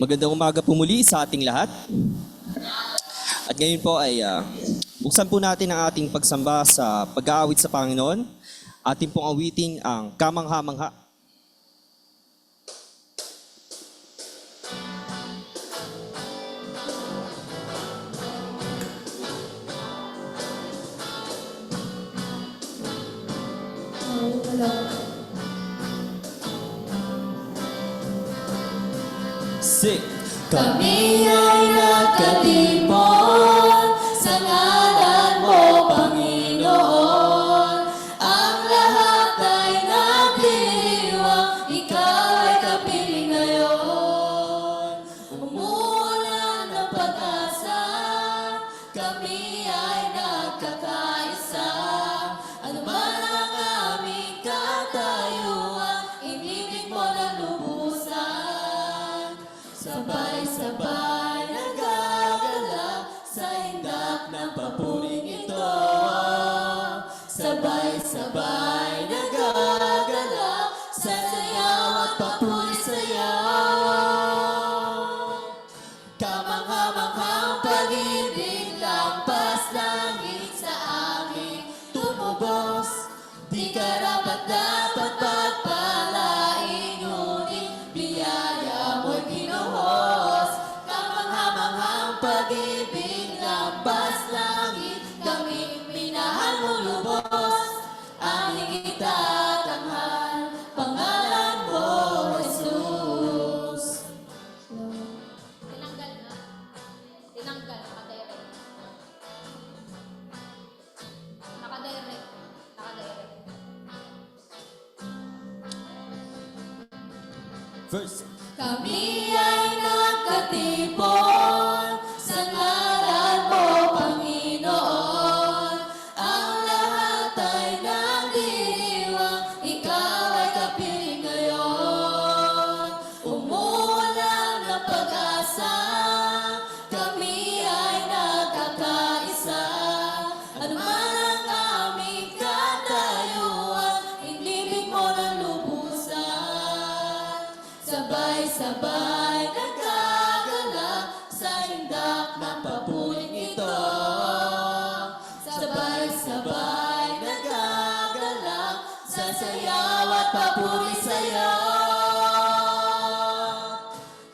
Magandang umaga po muli sa ating lahat. At ngayon po ay buksan po natin ang ating pagsamba sa pag-aawit sa Panginoon. Ating pong awiting ang Kamangha-mangha. Sing! Kami ay nagkatipon sa ngalan mo, Panginoon. Ang lahat ay nagdiriwang, ikaw ay kapiling ngayon. Umuulan ng pag-asa, kami ay nagkakaisa. Ano man ang aming katayuan, inibig mo na lubusan. Sabay-sabay nagagala sa indak ng papuring ito. Sabay-sabay nagagala sa sayaw at papuri sayaw. Kamangha-manghang pag-ibig, lampas langit sa amin tumubos. Di karapat-dapat pagpalain, ngunit biyaya mo'y binuhos. Kamangha-manghang pag-ibig, lampas langit, kami minahal mo lubos. Aming itatanghal, pangalan mo, Jesus. Tinanggal na. Tinanggal. Nakadirect. Nakadirect. Nakadirect. Verse. Kami ay nagkatipon sa ngalan mo, Panginoon. Ang lahat ay nagdiriwang, ikaw ay kapiling ngayon. Umuulan ng pag-asa, kami ay nagkakaisa. Ano man ang aming katayuan, inibig mo na lubusan. Sabay-sabay nagagala sa indak ng papuling ito. Sabay-sabay nagagala sa sayaw at papuri sayaw.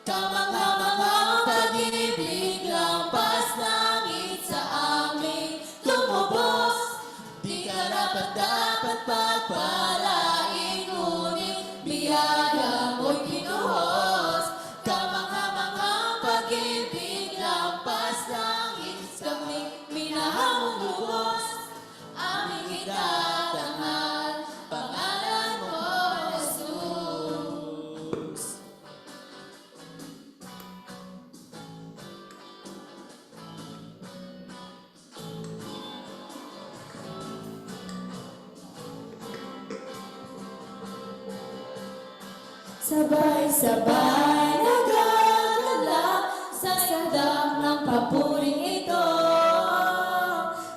Kamangha-manghang pag-ibig, lampas langit sa amin tumubos. Di karapat-dapat pagpalain, ngunit biyaya mo'y kinuhos. Kamangha-manghang pag-ibig, lampas langit, kami minahal mong lubos. Aming itatanghal, pangalan mo, Jesus. Sabay-sabay nagagala sa sandak ng papuring ito.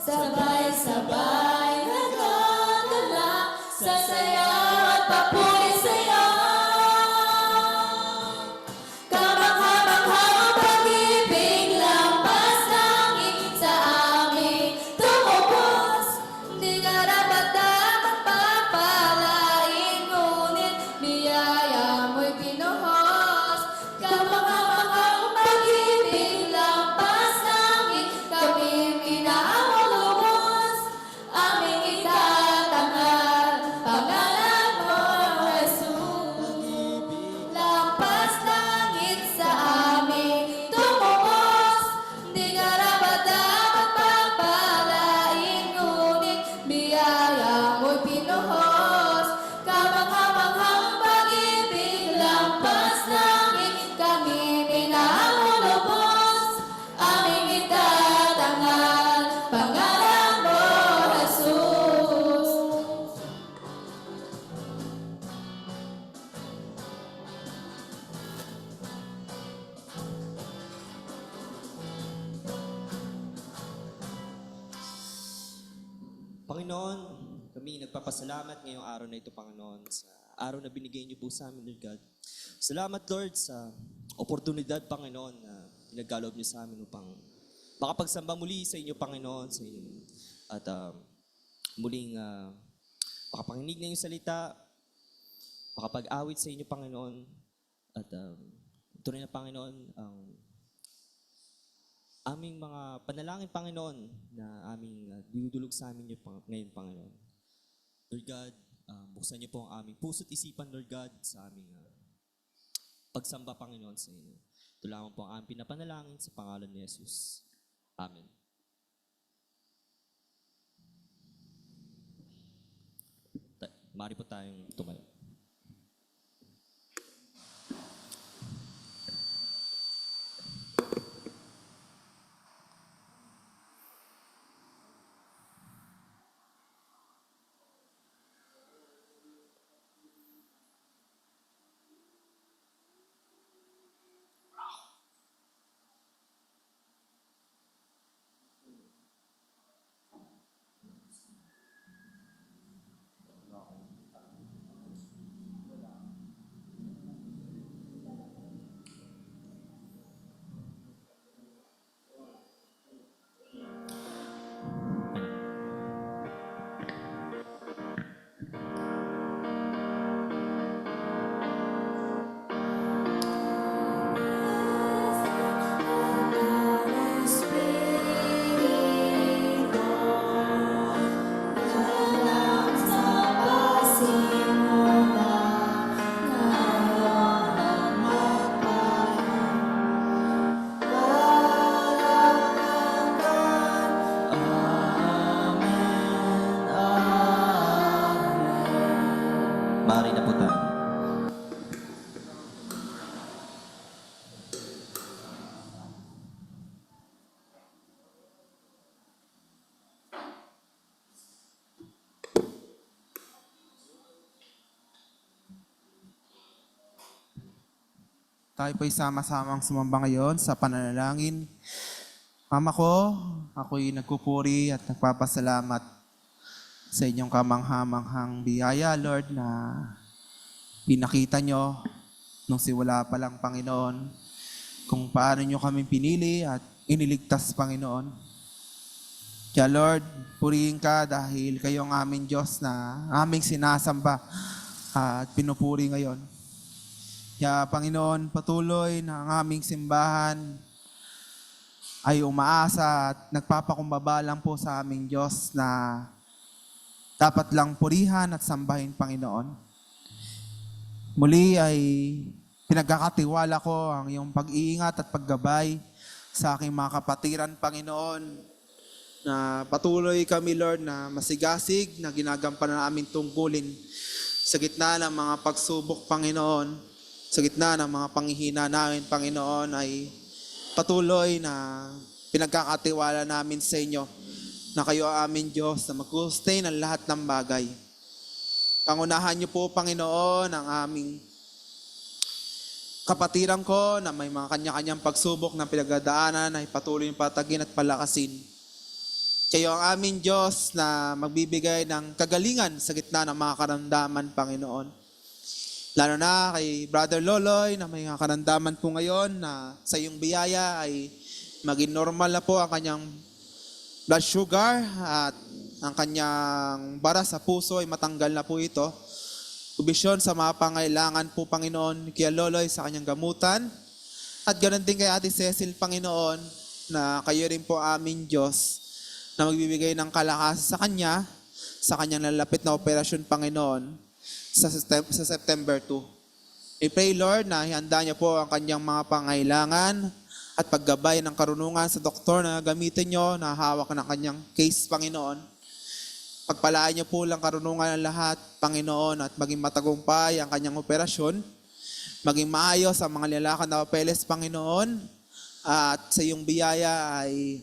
Sabay-sabay nagagala sa sayaw at papuri sayaw. Kamangha-manghang pag-ibig, lampas langit sa amin tumubos. Di karapat-dapat pagpalain, ngunit biyaya mo'y binuhos. Kamangha-manghang pag-ibig, lampas langit, kami minahal mo lubos. Aming itatanghal, pangalan mo, Jesus. Lampas langit sa amin tumubos. Di karapat-dapat pagpalain, ngunit biyaya mo'y pinuhos. Kamangha-manghang pag-ibig, lampas langit, kami minahal mo lubos. Aming itatanghal, pangalan mo, Jesus. Panginoon, kami nagpapasalamat ngayong araw na ito, Panginoon, sa araw na binigay niyo po sa amin, Lord God. Salamat, Lord, sa oportunidad, Panginoon, na pinagkaloob niyo sa amin upang makapagsamba muli sa inyo, Panginoon, sa inyo. At muling makapanginig na yung salita, makapag-awit sa inyo, Panginoon. At ito rin na, Panginoon, ang aming mga panalangin, Panginoon, na aming dinudulog sa amin ngayon, Panginoon. Lord God, buksan niyo po ang aming puso't isipan, Lord God, sa aming pagsamba, Panginoon, sa inyo. Ito lamang po ang aming pinapanalangin sa pangalan ni Jesus. Amen. Mari po tayong tumayo. Mari na po tayo. Tayo po'y sama-samang sumamba ngayon sa pananalangin. Ama ko, ako'y nagpupuri at nagpapasalamat sa inyong kamangha-manghang biyaya, Lord, na pinakita nyo nung siwala pa lang, Panginoon, kung paano nyo kami pinili at iniligtas, Panginoon. Kaya, Lord, purihin ka dahil kayo ang aming Diyos na aming sinasamba at pinupuri ngayon. Kaya, Panginoon, patuloy na ang aming simbahan ay umaasa at nagpapakumbaba lang po sa aming Diyos na dapat lang purihan at sambahin, Panginoon. Muli ay pinagkakatiwala ko ang iyong pag-iingat at paggabay sa aking mga kapatiran, Panginoon, na patuloy kami, Lord, na masigasig na ginagampanan namin tungkulin sa gitna ng mga pagsubok, Panginoon. Sa gitna ng mga panghihina namin, Panginoon, ay patuloy na pinagkakatiwala namin sa inyo na kayo ang aming Diyos na mag-sustain ng lahat ng bagay. Pangunahan niyo po, Panginoon, ang aming kapatiran ko na may mga kanya-kanyang pagsubok na pinagdadaanan ay patuloy yung patagin at palakasin. Kayo ang aming Diyos na magbibigay ng kagalingan sa gitna ng mga karamdaman, Panginoon. Lalo na kay Brother Loloy na may karamdaman po ngayon na sa iyong biyaya ay maging normal na po ang kanyang blood sugar at ang kanyang bara sa puso ay matanggal na po ito. Kubisyon sa mga pangailangan po, Panginoon, kay Loloy sa kanyang gamutan. At ganoon din kay Ate Cecil, Panginoon, na kayo rin po aming Diyos na magbibigay ng kalakasan sa kanyang lalapit na operasyon, Panginoon, sa September 2. I pray, Lord, na ihanda niyo po ang kanyang mga pangailangan at paggabay ng karunungan sa doktor na gamitin niyo na hawak ng kanyang case, Panginoon. Pagpalaan niyo po lang karunungan ng lahat, Panginoon, at maging matagumpay ang kanyang operasyon. Maging maayos ang mga nilakan na papeles, Panginoon. At sa iyong biyaya ay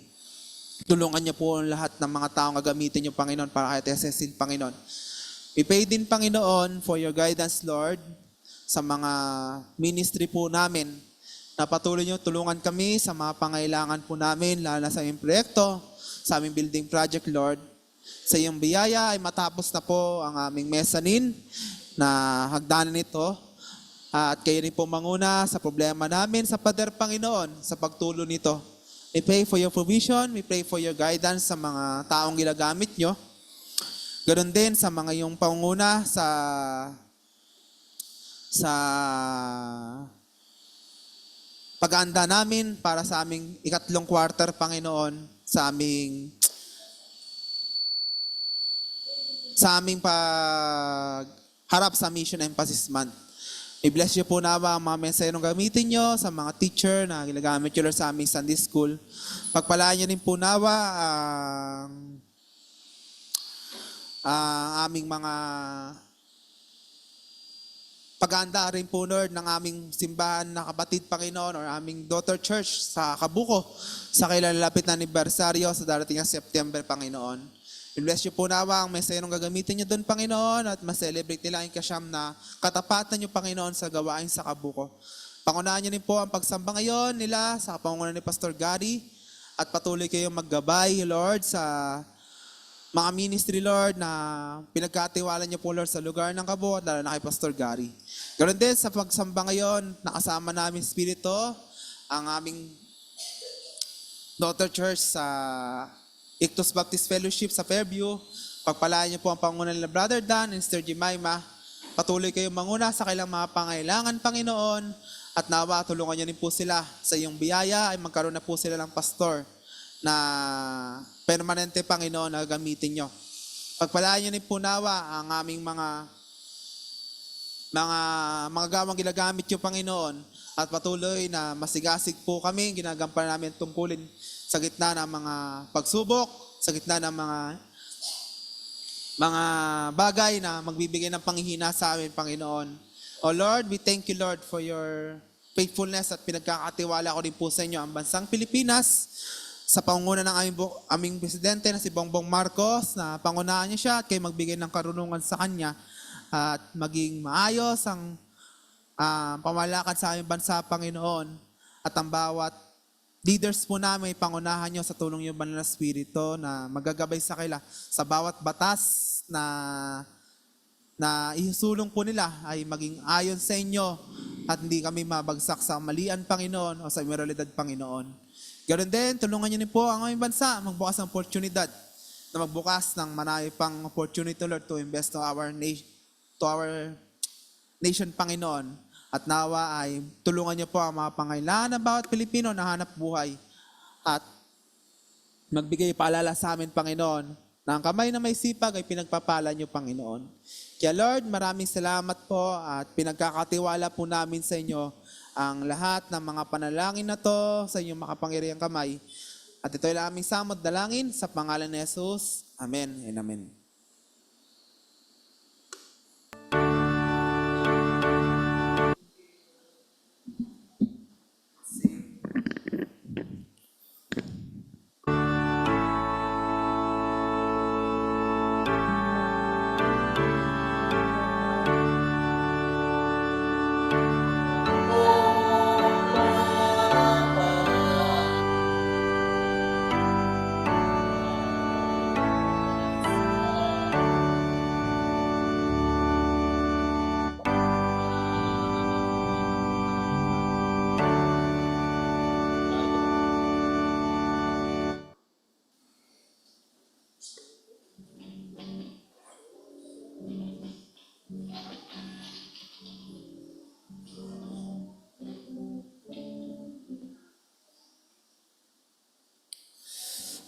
tulungan niyo po ang lahat ng mga taong gagamitin niyo, Panginoon, para kay Cecil, Panginoon. We pray din, Panginoon, for your guidance, Lord, sa mga ministry po namin. Na patuloy niyo tulungan kami sa mga pangailangan po namin, lalo na sa aming proyekto, sa aming building project, Lord. Sa iyong biyaya ay matapos na po ang aming mezzanine. na hagdanan nito. At kayo rin po manguna sa problema namin sa Pader, Panginoon, sa pagtulo nito. We pray for your provision, we pray for your guidance sa mga taong ginagamit nyo. Ganon din sa mga yung panguna sa pag-aanda namin para sa aming ikatlong quarter, Panginoon, sa aming pagharap sa Mission Emphasis Month. I-bless niyo po nawa ang mga mensaherong gamitin niyo sa mga teacher na ginagamit niyo sa aming Sunday School. Pagpalaan niyo rin po nawa ang aming mga pag-aanda rin po, Lord, ng aming simbahan na kapatid, Panginoon, or aming daughter church sa Kabuko sa kailalapit na anibersaryo sa darating na September, Panginoon. I-bless niyo po nawa ang mensaherong gagamitin niyo doon, Panginoon, at ma-celebrate nila ang kasyam na katapatan niyo, Panginoon, sa gawain sa Kabuko. Pangunahan niyo rin po ang pagsamba ngayon nila sa pangunahan ni Pastor Gary at patuloy kayong maggabay, Lord, sa mga ministry, Lord, na pinagkatiwala niyo po, Lord, sa lugar ng Kabuko, lalo na kay Pastor Gary. Ganoon din sa pagsamba ngayon, nakasama namin Espiritu, ang aming daughter church sa Ictus Baptist Fellowship sa Fairview. Pagpalaan niyo po ang pangunan nila Brother Dan and Sister Jemima. Patuloy kayong manguna sa kailang mga pangailangan, Panginoon, at nawa tulungan niyo rin po sila sa iyong biyaya ay magkaroon na po sila ng pastor na permanente, Panginoon, na gamitin nyo. Pagpalaan nyo rin po nawa ang aming mga gawang ginagamit nyo, Panginoon, at patuloy na masigasig po kami, ginagampanan namin tungkulin sa gitna ng mga pagsubok, sa gitna ng mga bagay na magbibigay ng panghihina sa amin, Panginoon. O Lord, we thank you, Lord, for your faithfulness at pinagkakatiwala ko rin po sa inyo ang bansang Pilipinas sa pangunguna ng aming presidente na si Bongbong Marcos, na pangunahan niya siya at kayo magbigay ng karunungan sa kanya at maging maayos ang pamalakad sa aming bansa, Panginoon, at ang bawat leaders po namin, pangunahan niyo sa tulong niyo, Banal na Espiritu, na magagabay sa kanila sa bawat batas na isulong po nila ay maging ayon sa inyo at hindi kami mabagsak sa malian, Panginoon, o sa immoralidad, Panginoon. Ganoon din, tulungan niyo din po ang aming bansa magbukas ng oportunidad na magbukas ng marami pang opportunity, Lord, to invest to our nation, Panginoon. At nawa ay tulungan niyo po ang mga pangailangan ng bawat Pilipino na hanap buhay at magbigay paalala sa amin, Panginoon, na ang kamay na may sipag ay pinagpapala niyo, Panginoon. Kaya Lord, maraming salamat po at pinagkakatiwala po namin sa inyo ang lahat ng mga panalangin na to sa inyong makapangyarihang kamay. At ito'y aming samot dalangin sa pangalan ni Jesus. Amen and amen.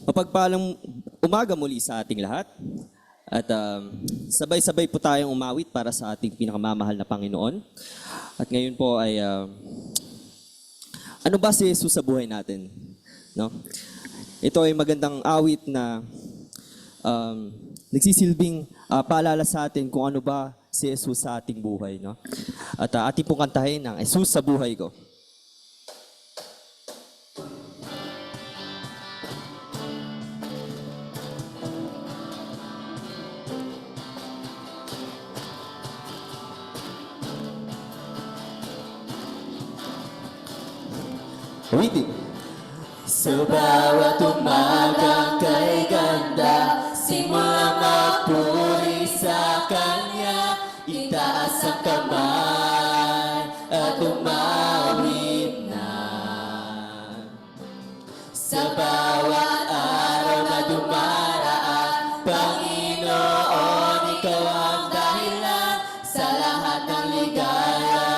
Mapagpalang umaga muli sa ating lahat. At sabay-sabay po tayong umawit para sa ating pinakamamahal na Panginoon. At ngayon po ay, ano ba si Jesus sa buhay natin? No? Ito ay magandang awit na nagsisilbing paalala sa atin kung ano ba si Jesus sa ating buhay. No? At ating pong kantahin ang Jesus sa buhay ko. Reading. Sa bawat umagang kay ganda, simulang magpuri sa Kanya, itaas ang kamay at umawit na. Sa bawat araw na dumaraan, Panginoon, Ikaw ang dahilan sa lahat ng ligaya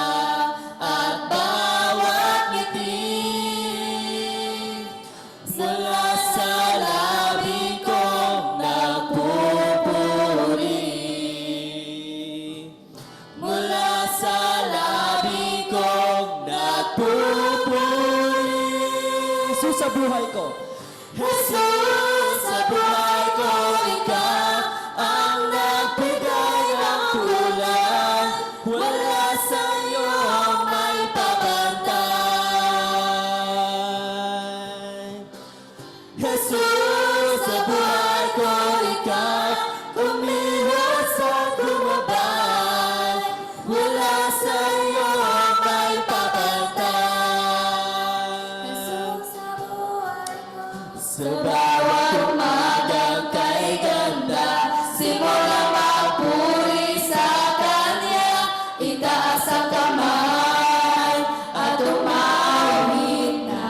at bawat ngiti. Mula sa labi kong nagpupuri, mula sa labi kong nagpupuri. Jesus sa buhay ko. Jesus, sa buhay ko, Ikaw ang nagbigay ng kulang. Wala sa iyo ang may pabantay. Jesus, sa buhay ko, Ikaw umihos at gumabay. Wala sa iyo ang may pabantay. Jesus sa buhay ko. Sa bawat umagang kay ganda, simulang magpuri sa Kanya, itaas ang kamay at umawit na.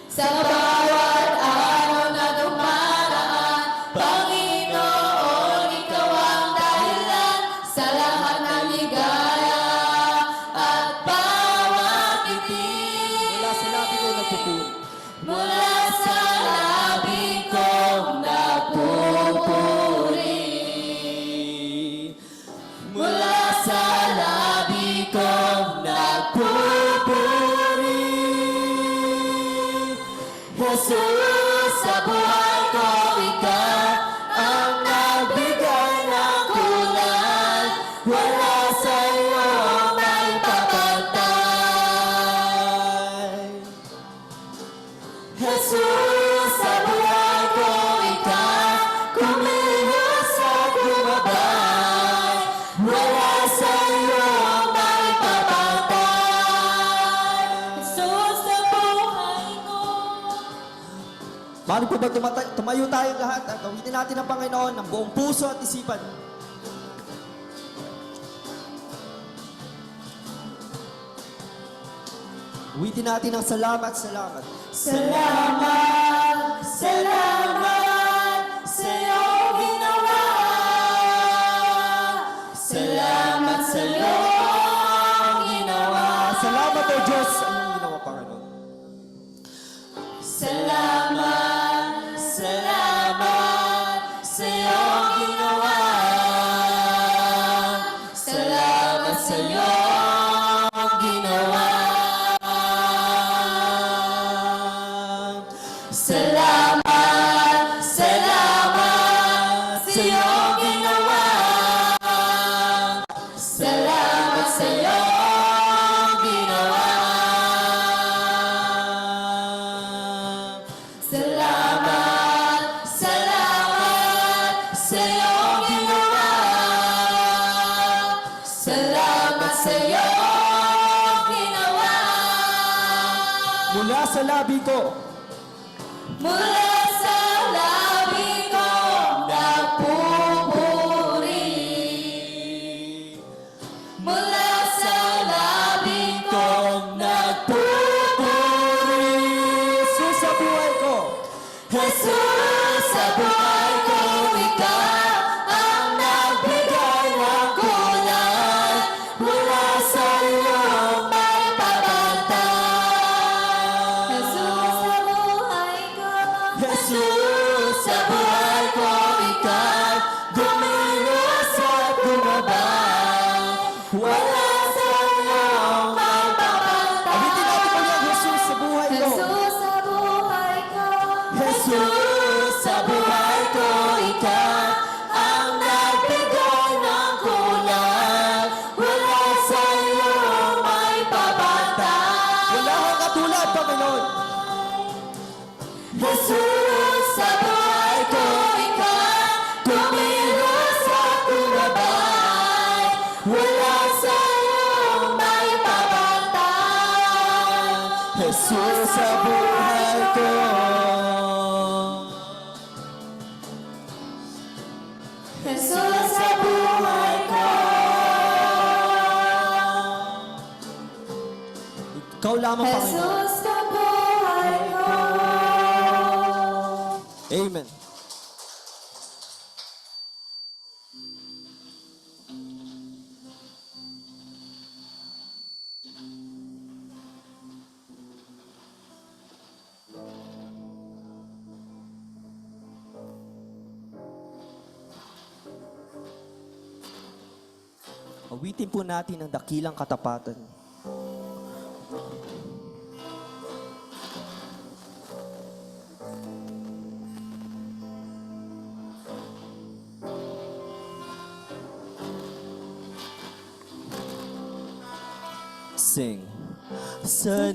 Sa bawat araw na dumaraan, Panginoon, Ikaw ang dahilan sa lahat ng ligaya at bawat ngiti. Mula sa labi ko nagpupuri. Mula sa labi kong nagpupuri, mula sa labi kong nagpupuri. Jesus, sa buhay ko, Ikaw ang nagbigay ng kulay. Wala sa iyo ang may papantay. Jesus, sa buhay ko, Ikaw kumihos at gumabay. Wala sa iyo ang may papantay. Jesus, sa buhay ko. Mari po ba tumayo tayong lahat at gawitin natin ang Panginoon ng buong puso at isipan. Gawitin natin ang salamat, salamat. Salamat, salamat sa iyong ginawa. Salamat sa iyong ginawa. Salamat o Diyos sa iyong ginawa, Panginoon. Salamat, salamat sa iyong ginawa. Salamat sa iyong ginawa. Salamat, salamat sa iyong ginawa. Salamat sa iyong ginawa. Salamat, salamat sa iyong ginawa. Salamat sa iyong ginawa. Mula sa labi ko, Mula sa labi ko nagpupuri. Mula sa labi ko nagpupuri. Jesus sa buhay ko. Jesus, sa buhay ko, Ikaw ang nagbigay ng kulay. Wala sa iyo may pabantay. Jesus sa buhay ko. Jesus, sa buhay ko, Ikaw gumilos at gumabay. Wala sa iyo may Awitin natin pabantay. ulit, Jesus sa buhay ko. Jesus sa buhay ko. Jesus, sa buhay ko, Ikaw ang nagbigay ng kulay. Wala sa iyo may pabantay. Wala kang katulad, Panginoon. Jesus, sa buhay ko, Ikaw kumilos at gumabay. Wala sa iyo may pabantay. Jesus, sa buhay ko. Ikaw lamang, Panginoon. Jesus ka buhay ko. Amen. Awitin po natin ang dakilang katapatan. Sing. Sadyang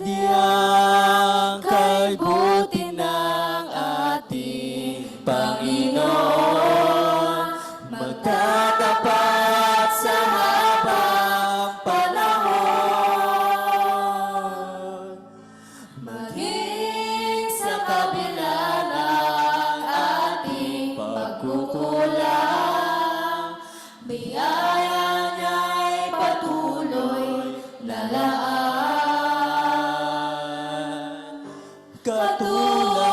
kay buti ng ating Panginoon, magtatapat sa habang panahon. Maging sa kabila ng ating pagkukulang, biyaya niya'y patuloy na laan. Katulad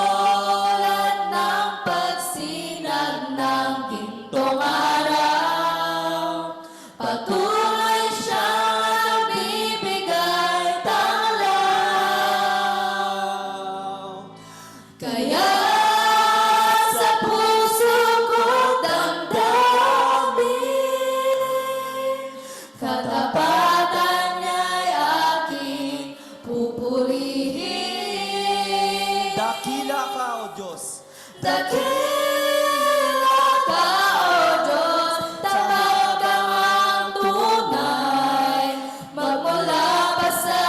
ng pagsinag ng gintong araw, patuloy siyang nagbibigay tanglaw. Kaya sa puso ko damdamin, katapatan niya'y aking pupurihin. Dakila ka, O Diyos. Dakila ka, O Diyos, tamang kang ang tunay, magmula pa sa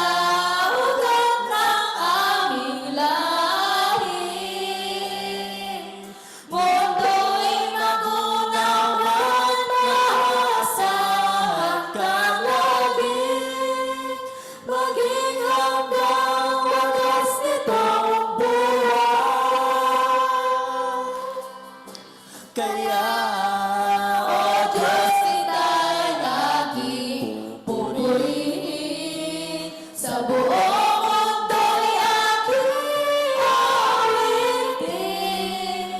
ugat ng aming lahi. Mundo'y magunawan, maasahan kang lagi, maging hanggang wagas nitong buhay. Kaya, O Diyos, kita'y laging pupurihin. Sa buong mundo'y aking awitin.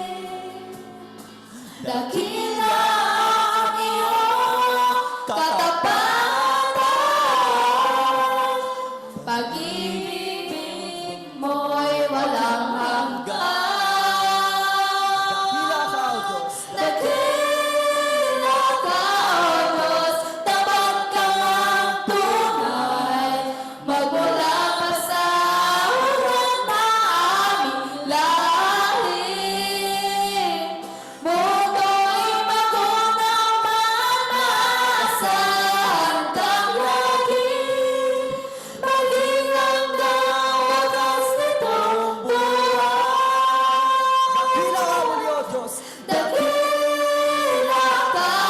Dakila ang iyong katapatan, pag-ibig mo'y walang hanggan. dakila ka, O Diyos. Dakila ka, O Diyos, tapat kang ang tunay, magmula pa sa ugat na aming lahi. Mundo'y magunaw man, maasahan kang lagi, maging hanggang wagas nitong buhay. Dakila ka muli, O Diyos. Dakila ka, O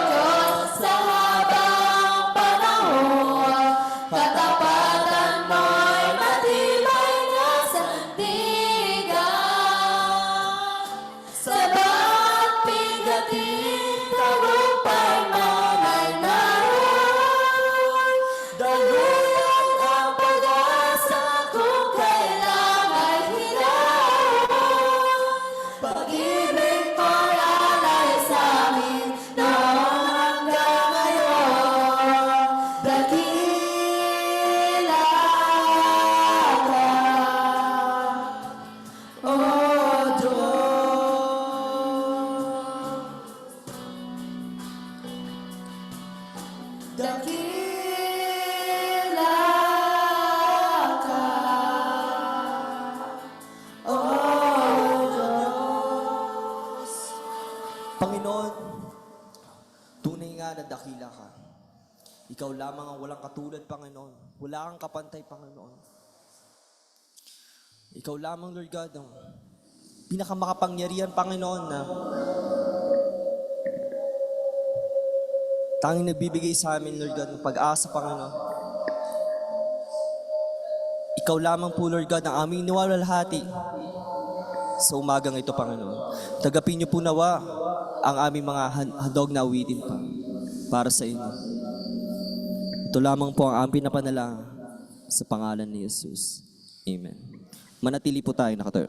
Diyos, sa habang panahon, katapatan mo'y matibay na sandigan. Sa bawat bigatin, tagumpay man ay naroon. Daluyan ang pag-asa kung kailan ay hinaon. Pag-ibig ko'y alay sa amin noon hanggang ngayon. Dakila ka, O Diyos. Dakila ka, O Diyos. Panginoon, tunay nga na dakila ka. Ikaw lamang ang walang katulad, Panginoon. Wala kang kapantay, Panginoon. Ikaw lamang, Lord God, ang pinakamakapangyarihan, Panginoon, na tanging nagbibigay sa amin, Lord God, ng pag-asa, Panginoon. Ikaw lamang po, Lord God, ang aming niwalwalhati sa umagang ito, Panginoon. Tagapin niyo po nawa ang aming mga handog na awitin pa para sa inyo. Ito lamang po ang aming pinapanalangin sa pangalan ni Jesus. Amen. Manatili po tayo nakatayo.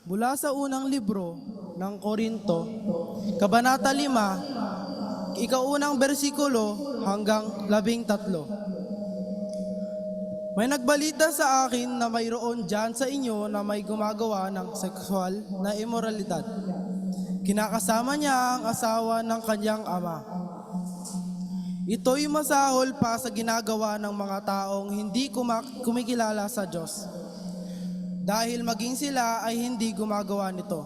Mula sa unang libro ng Korinto, Kabanata 5, ikaunang bersikulo hanggang 13. May nagbalita sa akin na mayroon dyan sa inyo na may gumagawa ng sexual na immoralidad. Kinakasama niya ang asawa ng kanyang ama. Ito'y masahol pa sa ginagawa ng mga taong hindi kumikilala sa Diyos. Dahil maging sila ay hindi gumagawa nito.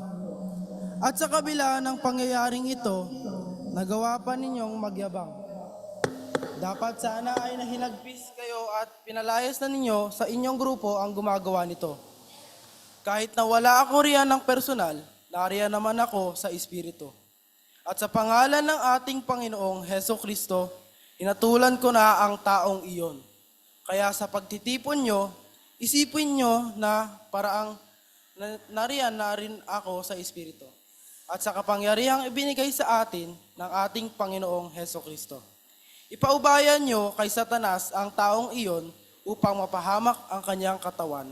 At sa kabila ng pangyayaring ito, nagawa pa ninyong magyabang. Dapat sana ay nahinagpis kayo at pinalayas na ninyo sa inyong grupo ang gumagawa nito. Kahit na wala ako riyan ng personal, nariyan naman ako sa Espiritu. At sa pangalan ng ating Panginoong Heso Kristo, inatulan ko na ang taong iyon. Kaya sa pagtitipon nyo, isipin nyo na paraang nariyan na rin ako sa Espiritu at sa kapangyarihang ibinigay sa atin ng ating Panginoong Heso Kristo. Ipaubayan nyo kay Satanas ang taong iyon upang mapahamak ang kanyang katawan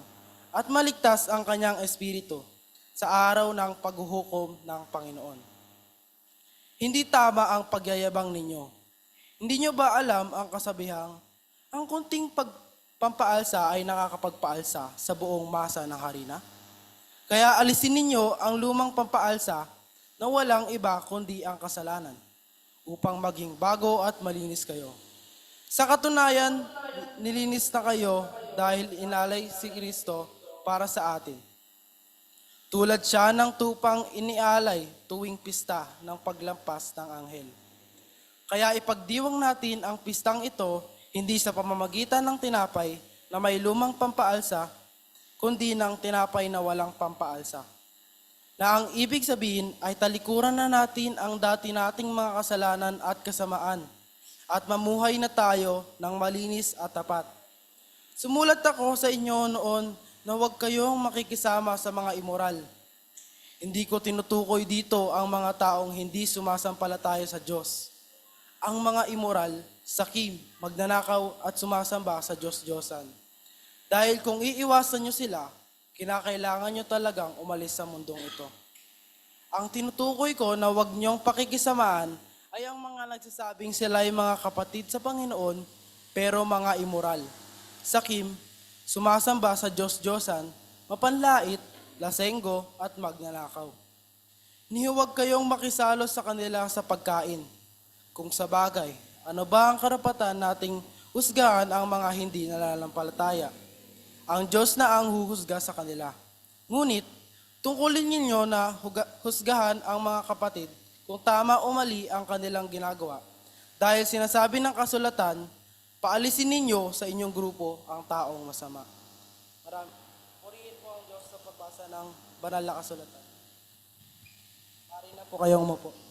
at maligtas ang kanyang espiritu sa araw ng paghuhukom ng Panginoon. Hindi tama ang pagyayabang ninyo. Hindi nyo ba alam ang kasabihang, ang kunting pampaalsa ay nakakapagpaalsa sa buong masa ng harina? Kaya alisin ninyo ang lumang pampaalsa na walang iba kundi ang kasalanan, upang maging bago at malinis kayo. Sa katunayan, nilinis na kayo dahil inalay si Kristo para sa atin. Tulad siya ng tupang inialay tuwing pista ng paglampas ng anghel. Kaya ipagdiwang natin ang pistang ito hindi sa pamamagitan ng tinapay na may lumang pampaalsa, kundi ng tinapay na walang pampaalsa. Na ang ibig sabihin ay talikuran na natin ang dati nating mga kasalanan at kasamaan at mamuhay na tayo ng malinis at tapat. Sumulat ako sa inyo noon na huwag kayong makikisama sa mga immoral. Hindi ko tinutukoy dito ang mga taong hindi sumasampalataya sa Diyos. Ang mga immoral, sakim, magnanakaw at sumasamba sa Diyos-Diyosan. Dahil kung iiwasan nyo sila, kinakailangan nyo talagang umalis sa mundong ito. Ang tinutukoy ko na huwag nyong pakikisamaan ay ang mga nagsasabing sila ay mga kapatid sa Panginoon pero mga immoral, sakim, sumasamba sa Diyos-Diyosan, mapanlait, lasenggo at magnanakaw. Huwag kayong makisalos sa kanila sa pagkain. Kung sa bagay, ano ba ang karapatan nating husgahan ang mga hindi nalalampalataya? Ang Diyos na ang huhusga sa kanila. Ngunit, tungkulin ninyo na husgahan ang mga kapatid kung tama o mali ang kanilang ginagawa. Dahil sinasabi ng kasulatan, paalisin ninyo sa inyong grupo ang taong masama. Purihin po ang Diyos sa pagbasa ng banal na kasulatan. Mari na po kayong umupo.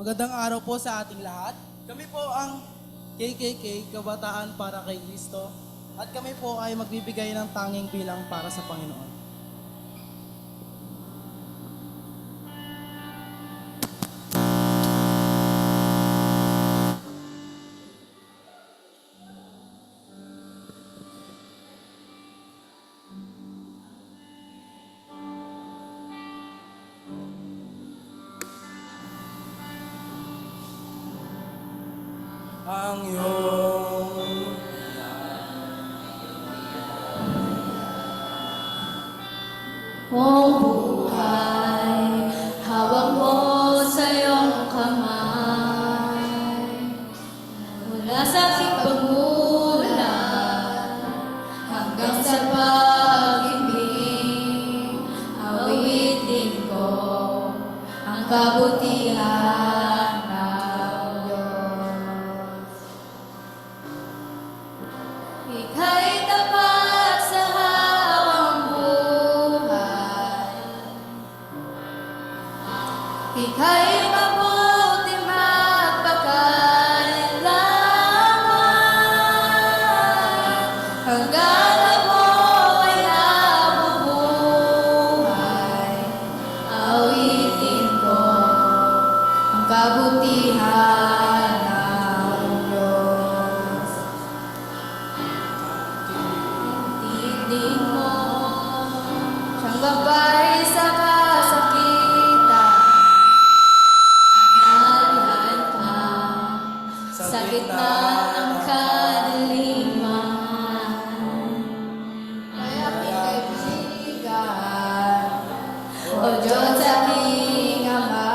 Magandang araw po sa ating lahat. Kami po ang KKK, Kabataan para kay Kristo. At kami po ay magbibigay ng tanging bilang para sa Panginoon. Ang iyong O buhay, hawak mo sa iyong kamay. Mula sa aking pagmulan hanggang sa pag-ibig, awitin ko ang kabutihan ng Diyos. Ika'y tapat sa habang buhay. Ika'y mabuti magpakailanman. Hanggang ako ay nabubuhay, awitin ko ang kabutihan ng Diyos. Titig mo siyang babae sa kasakitan, analihan ka sa gitna ng kadiliman. Kaya kaibigan, O Diyos aking Ama,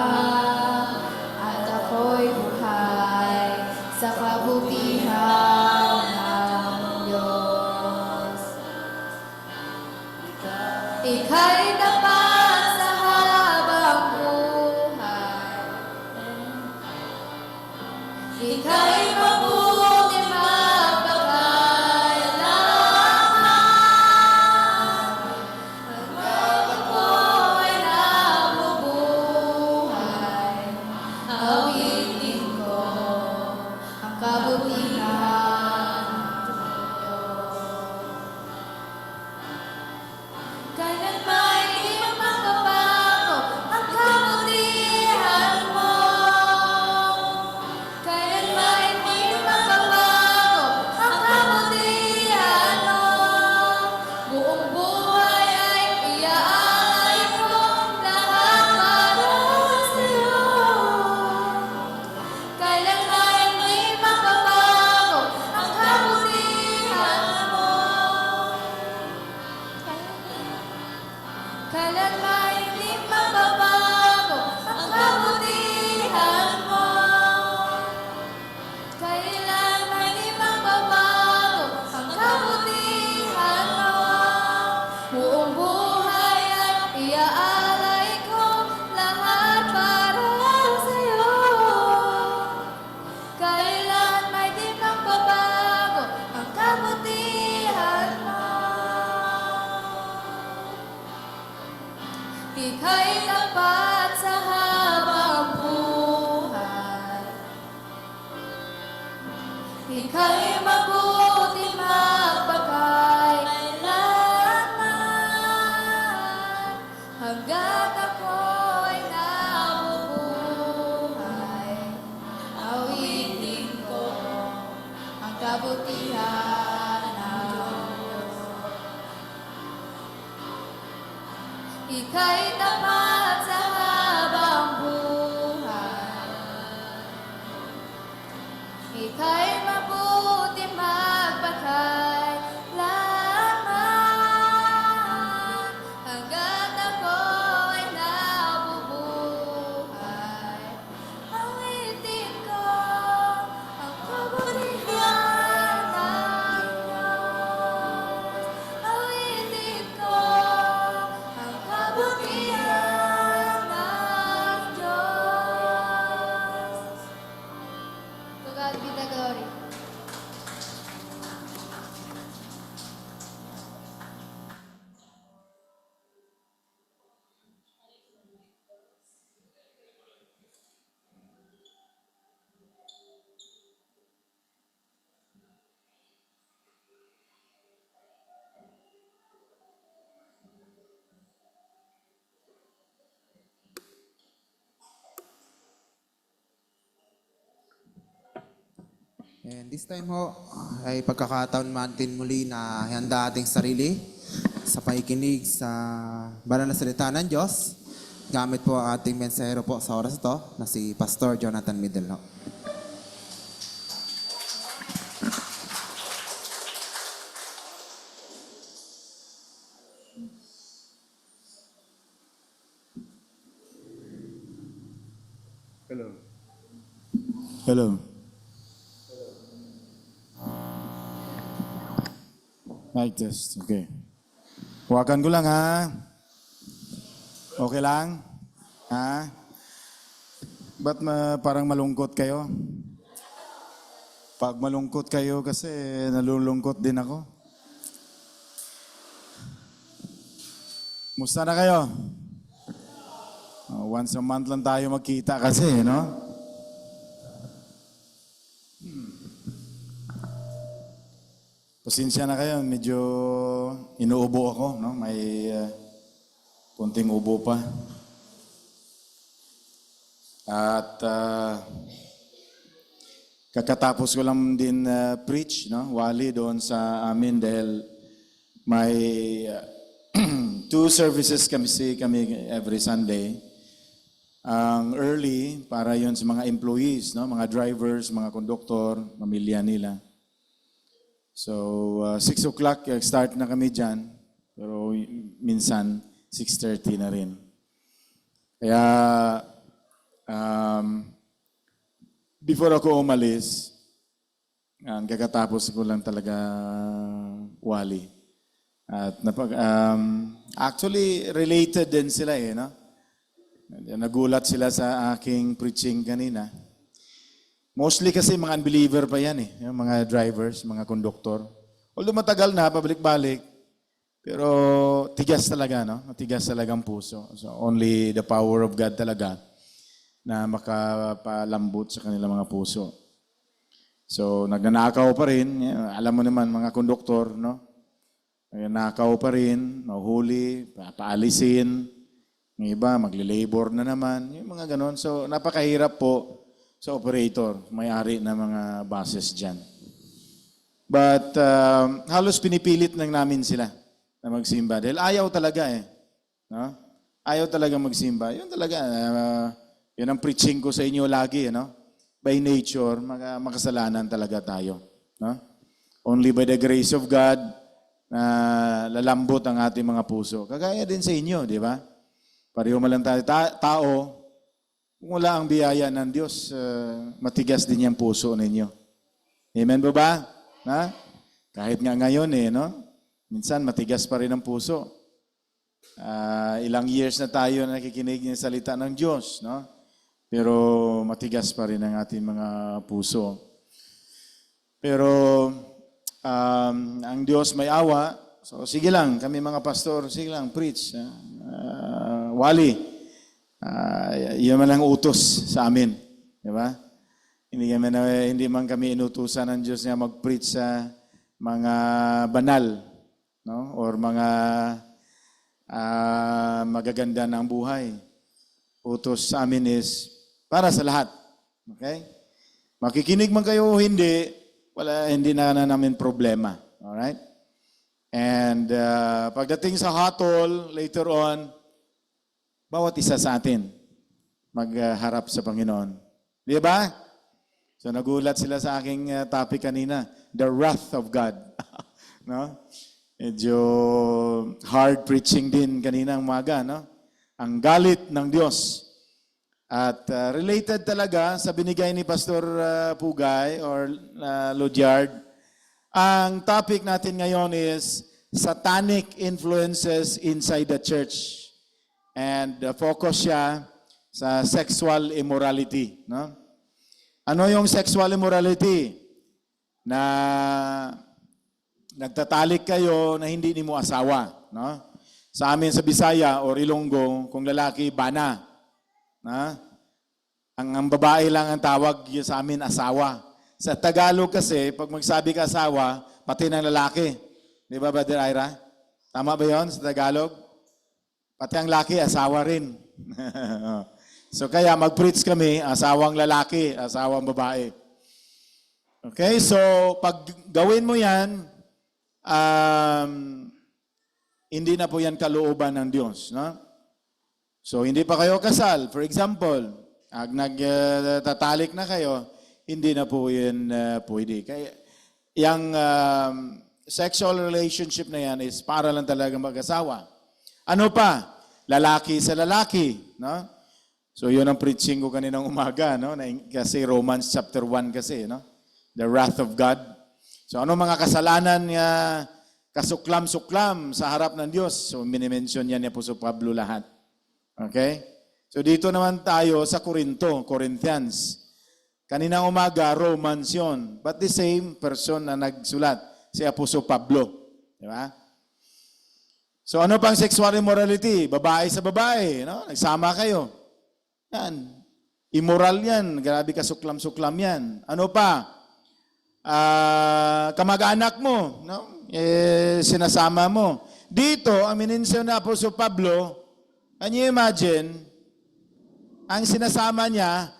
at ako'y buhay sa kabutihan ng Diyos. Ika'y tapat sa habang buhay. Ika'y mabuti magpakailanman. Hanggang ako ay nabubuhay, awitin ko ang kabutihan ng Diyos. Kailanman di magbabago ang kabutihan mo. Kailanman di magbabago ang kabutihan mo. Buong buhay ay iaalay ko lahat para sa'yo. Kailanman di magbabago ang kabutihan mo. Kailanman hindi magbabago ang kabutihan mo. Kailanman hindi magbabago ang kabutihan mo. Buong buhay ay iaalay ko lahat para sa'yo. Kailanman hindi magbabago ang kabutihan mo. Ika'y tapat sa habang buhay. Ika'y mabuti magpakailanman. Hanggang ako'y nabubuhay, awitin ko ang kabutihan ng Diyos. Ika'y tapat sa habang buhay. Ika'y mabuti magpakailanman. Hanggang ako'y nabubuhay, awitin ko ang kabutihan ng Diyos. Awitin ko ang kabutihan ng Diyos. To God be the glory. And this time ho, ay pagkakataon natin muli na handa ating sarili sa pakikinig sa banal na salita ng Diyos. Gamit po ang ating mensahero po sa oras ito na si Pastor Jonathan Middle. Hello. Mic test. Okay. Huwakan ko lang ha. Okay lang? Ha? Ba't parang malungkot kayo? Pag malungkot kayo kasi nalulungkot din ako. Musta na kayo? Once a month lang tayo magkita kasi, no? Pasensya na kayo, medyo inuubo ako, no? May konting ubo pa. At kakatapos ko lang din preach, no? Wali doon sa amin dahil may 2 services kami every Sunday. Ang early para yon sa mga employees, no? Mga drivers, mga konduktor, pamilya nila. So, 6 o'clock, start na kami dyan. Pero minsan, 6:30 na rin. Kaya, before ako umalis, ang kakatapos ko lang talaga wali. At actually, related din sila no? Nagulat sila sa aking preaching kanina. Mostly kasi mga unbeliever pa yan yung mga drivers, mga konduktor. Although matagal na, pabalik-balik, pero tigas talaga, no? Matigas talaga ang puso. So only the power of God talaga na makapalambot sa kanilang mga puso. So nagnanakaw pa rin, alam mo naman mga konduktor, no? Nagnanakaw pa rin, mahuli, paalisin, yung iba magle-labor na naman, yung mga ganon. So napakahirap po sa operator, may-ari ng mga buses dyan. But halos pinipilit lang namin sila na magsimba. Dahil ayaw talaga no? Ayaw talaga magsimba. Yun talaga, yun ang preaching ko sa inyo lagi. No? By nature, makasalanan talaga tayo. No? Only by the grace of God, lalambot ang ating mga puso. Kagaya din sa inyo, di ba? Pareho malang tayo tao, kung wala ang biyaya ng Diyos, matigas din yung puso ninyo. Amen ba ba? Ha? Kahit nga ngayon no? Minsan matigas pa rin ang puso. Ilang years na tayo nakikinig ng salita ng Diyos, no? Pero matigas pa rin ang ating mga puso. Pero ang Diyos may awa. So sige lang, kami mga pastor, sige lang, preach. Wali. Yun man ang utos sa amin. Di ba? Hindi man kami inutusan ng Diyos na mag-preach sa mga banal, no? Or mga magaganda ng buhay. Utos sa amin is para sa lahat. Okay? Makikinig man kayo o hindi, hindi na namin problema. Alright? And pagdating sa hatol, later on, bawat isa sa atin magharap sa Panginoon. Di ba? So nagulat sila sa aking topic kanina, the wrath of God. No? Medyo hard preaching din kanina ang umaga, no? Ang galit ng Diyos. At related talaga sa binigay ni Pastor Pugay or Lodyard, ang topic natin ngayon is satanic influences inside the church. And focus siya sa sexual immorality. No? Ano yung sexual immorality? Na nagtatalik kayo na hindi ni mo asawa. No? Sa amin sa Bisaya o Ilonggo, kung lalaki, bana. Na? Ang babae lang ang tawag yun sa amin, asawa. Sa Tagalog kasi, pag magsabi ka asawa, pati ng lalaki. Di ba, Brother Ira? Tama ba yun sa Tagalog? Pati ang laki, asawa rin. So kaya mag-preach kami, asawang lalaki, asawang babae. Okay, so pag gawin mo yan, hindi na po yan kalooban ng Diyos. No? So hindi pa kayo kasal, for example, pag nagtatalik na kayo, hindi na po yan pwede. Kaya yung sexual relationship na yan is para lang talaga mag-asawa. Ano pa? Lalaki sa lalaki. No? So yun ang preaching ko kaninang umaga. No? Kasi Romans chapter 1 kasi. No? The wrath of God. So ano mga kasalanan nga kasuklam-suklam sa harap ng Diyos? So minimension yan ni Apostol Pablo lahat. Okay? So dito naman tayo sa Corinto, Corinthians. Kaninang umaga, Romans yun. But the same person na nagsulat, si Apostol Pablo. Di ba? So ano pang sexual immorality? Babae sa babae. No? Nagsama kayo. Yan. Immoral yan. Grabe ka suklam-suklam yan. Ano pa? Kamag-anak mo. No? Sinasama mo. Dito, aminin na Apostol Pablo, can you imagine, ang sinasama niya,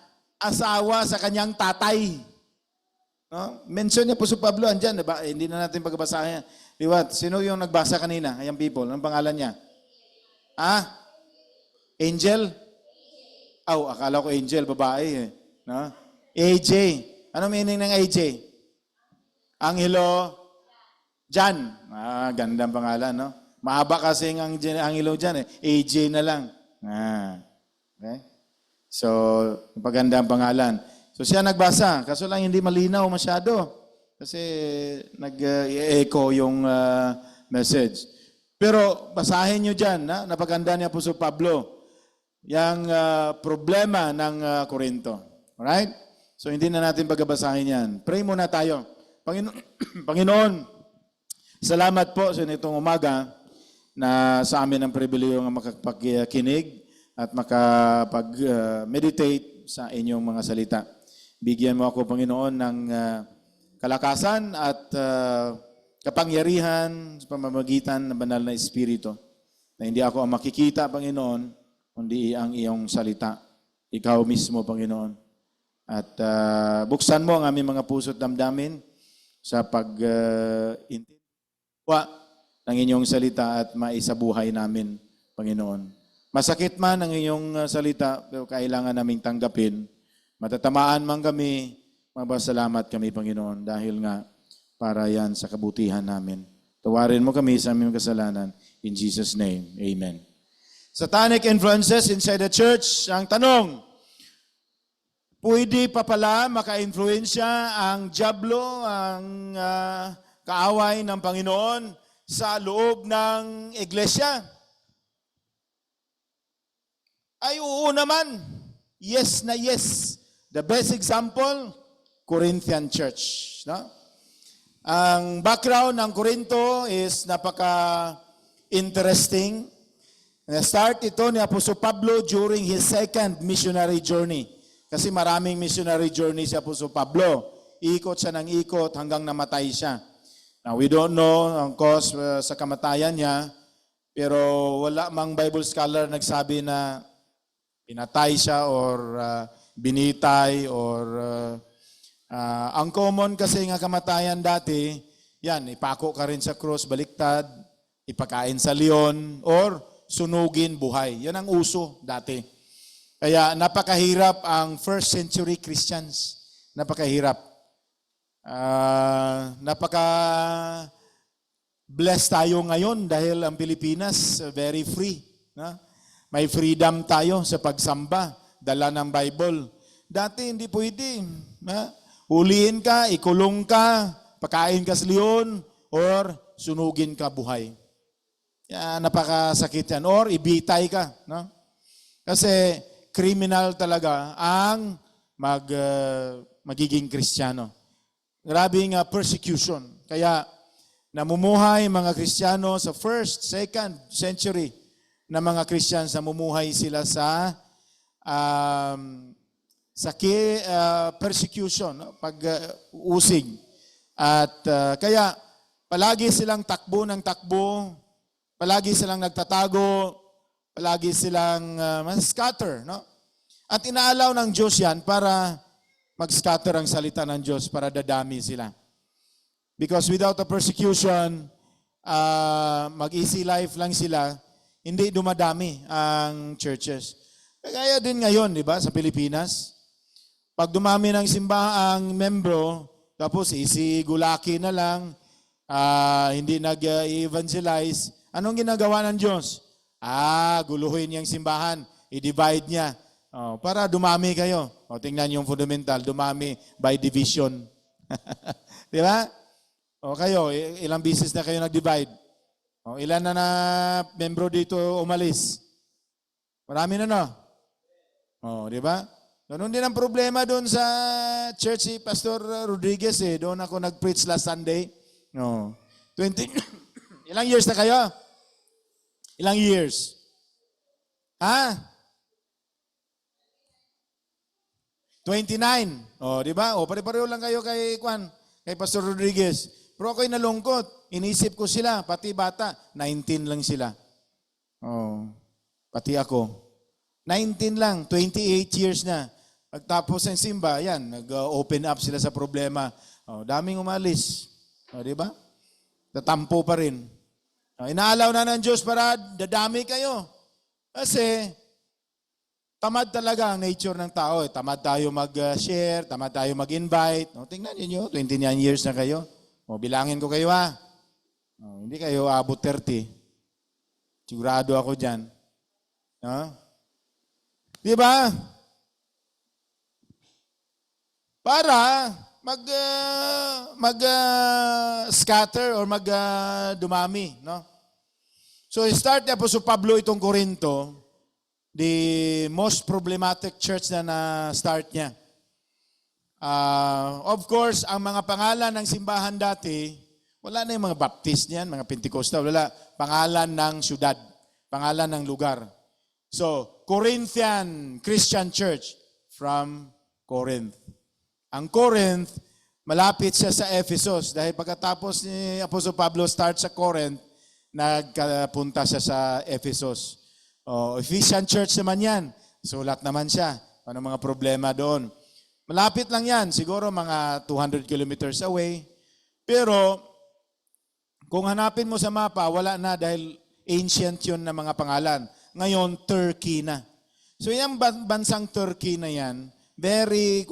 asawa sa kanyang tatay. No? Mention niya po si Pablo, andyan, diba? Hindi na natin pagbasahin. Liwat, sino yung nagbasa kanina? Ayang people, anong pangalan niya? Angel? Akala ko Angel, babae. No? AJ. Ano meaning ng AJ? Angelo Jan. Gandang pangalan, no? Mahaba kasi ang Angelo Jan, AJ na lang. Okay? So, paganda ang pangalan. So siya nagbasa, kaso lang hindi malinaw masyado. Kasi nag-echo yung message. Pero basahin nyo dyan, napaganda ni Apostol Pablo, yung problema ng Corinto. Alright? So hindi na natin pagbabasahin yan. Pray muna tayo. Panginoon, salamat po sa nitong umaga na sa amin ang pribilehyo ng makapagkinig at makapag-meditate sa inyong mga salita. Bigyan mo ako, Panginoon, ng kalakasan at kapangyarihan sa pamamagitan ng banal na Espiritu. Na hindi ako ang makikita, Panginoon, kundi ang iyong salita. Ikaw mismo, Panginoon. At buksan mo ang aming mga puso't damdamin sa pag-intindiwa ng inyong salita at maisabuhay namin, Panginoon. Masakit man ang inyong salita, pero kailangan naming tanggapin. Matatamaan man kami, mabasalamat kami, Panginoon, dahil nga para yan sa kabutihan namin. Tawarin mo kami sa aming kasalanan. In Jesus' name, amen. Satanic influences inside the church. Ang tanong, pwede pa pala maka-influensya ang diablo, ang kaaway ng Panginoon sa loob ng iglesia? Ay, oo naman. Yes na yes. The best example, Corinthian Church. No? Ang background ng Corinto is napaka-interesting. Na-start ito ni Apostol Pablo during his second missionary journey. Kasi maraming missionary journey si Apostol Pablo. Ikot siya ng ikot hanggang namatay siya. Now, we don't know ang cause sa kamatayan niya, pero wala mang Bible scholar nagsabi na pinatay siya or binitay or ang common kasi nga kamatayan dati, yan, ipako ka rin sa cross, baliktad, ipakain sa leon, or sunugin buhay. Yan ang uso dati. Kaya napakahirap ang first century Christians. Napakahirap. Blessed tayo ngayon dahil ang Pilipinas very free. No? May freedom tayo sa pagsamba, dala ng Bible. Dati hindi pwede. Huliin ka, ikulong ka, pakain ka sa leon, or sunugin ka buhay. Yan, napakasakit yan. Or ibitay ka. No? Kasi criminal talaga ang magiging Kristiyano. Grabing persecution. Kaya namumuhay mga Kristiyano sa first, second century na mga Christians, namumuhay sila sa persecution, no? Pag-usig. At kaya palagi silang takbo ng takbo, palagi silang nagtatago, palagi silang scatter. No? At inaalaw ng Diyos yan para mag-scatter ang salita ng Diyos para dadami sila. Because without a persecution, mag-easy life lang sila, hindi dumadami ang churches. Kaya din ngayon, di ba, sa Pilipinas, pag dumami ng simbahang membro, tapos easy gulaki na lang, hindi nag-evangelize, anong ginagawa ng Diyos? Guluhin niyang simbahan, i-divide niya, para dumami kayo. Tingnan yung fundamental, dumami by division. Di ba? Kayo, ilang bisis na kayo nag-divide? Ilan na membro dito umalis? Marami na, no? Di ba? Ganun din ang problema doon sa church si Pastor Rodriguez eh. Doon ako nag-preach last Sunday. 20 ilang years na kayo? Ilang years? 29. Di ba? Pare-pareho lang kayo kay Pastor Rodriguez. Pero ako'y nalungkot. Inisip ko sila, pati bata, 19 lang sila. Pati ako. 19 lang, 28 years na. Pagtapos ng simba, yan, nag-open up sila sa problema. Daming umalis. Di ba? Tatampo pa rin. Inaalaw na ng Diyos para dadami kayo. Kasi, tamad talaga ang nature ng tao. Tamad tayo mag-share, tamad tayo mag-invite. Tingnan niyo, 29 years na kayo. Bilangin ko kayo hindi kayo abot 30. Sigurado ako dyan. Di ba? Para mag-scatter or dumami. No? So, start ni Apostol Pablo itong Corinto, the most problematic church na na-start niya. Of course, ang mga pangalan ng simbahan dati, wala na yung mga Baptist niyan, mga Pentecostal, wala. Pangalan ng syudad, pangalan ng lugar. So, Corinthian Christian Church from Corinth. Ang Corinth, malapit siya sa Ephesus dahil pagkatapos ni Apostol Pablo start sa Corinth, nagpunta siya sa Ephesus. Ephesian Church naman yan. Sulat naman siya. Ano mga problema doon? Malapit lang yan. Siguro mga 200 kilometers away. Pero, kung hanapin mo sa mapa, wala na dahil ancient yun na mga pangalan. Ngayon, Turkey na. So, yung bansang Turkey na yan, very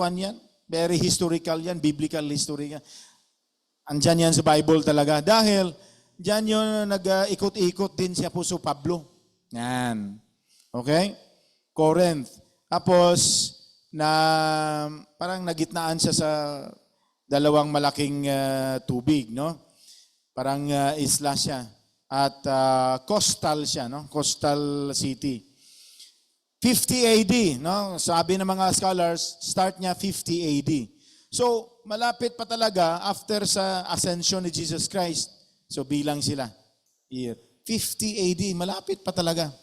historical yan, biblical history yan. Andyan yan sa Bible talaga. Dahil, dyan yun nag-ikot-ikot din si Apostol Pablo. Yan. Okay? Corinth. Tapos, parang nagitnaan siya sa dalawang malaking tubig, no? Parang isla siya. At coastal siya, no? Coastal city. 50 AD, no? Sabi ng mga scholars, start niya 50 AD. So, malapit pa talaga after sa ascension ni Jesus Christ. So, bilang sila. Year. 50 AD, malapit pa talaga.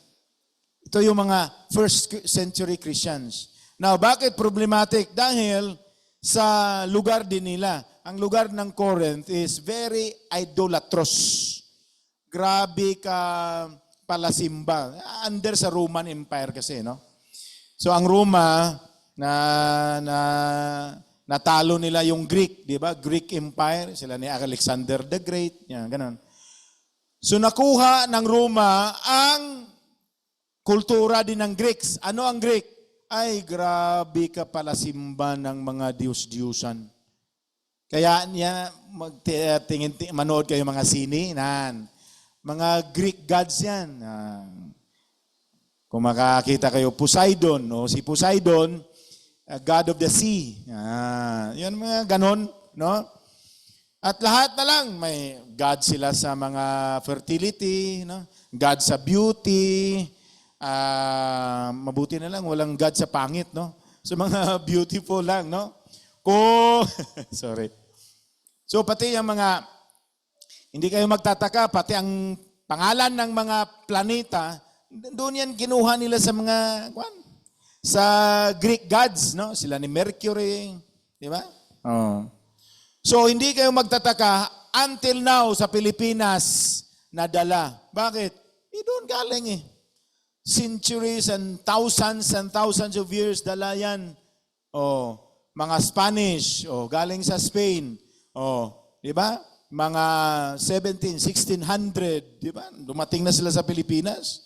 Ito yung mga first century Christians. Now, bakit problematic? Dahil sa lugar din nila, ang lugar ng Corinth is very idolatrous. Grabe ka palasimba. Under sa Roman Empire kasi, no? So, ang Roma, natalo nila yung Greek, di ba? Greek Empire, sila ni Alexander the Great, yan, ganun. So, nakuha ng Roma ang kultura din ng Greeks. Ano ang Greek? Ay, grabe ka pala simba ng mga Diyos-Diyusan. Kaya niya, manood kayo mga sini, mga Greek gods yan. Kung makakita kayo, Poseidon, no? Si Poseidon, God of the sea. Yan mga ganon, no? At lahat na lang, may God sila sa mga fertility, no? God sa beauty, mabuti na lang, walang God sa pangit, no? So mga beautiful lang, no? Sorry. So pati yung mga, hindi kayo magtataka, pati ang pangalan ng mga planeta, doon yan kinuha nila sa mga, sa Greek gods, no? Sila ni Mercury, di ba? So hindi kayo magtataka, until now sa Pilipinas, nadala. Bakit? Doon galing centuries and thousands of years dala yan. mga Spanish, galing sa Spain, di ba? Mga 1600, di ba? Dumating na sila sa Pilipinas.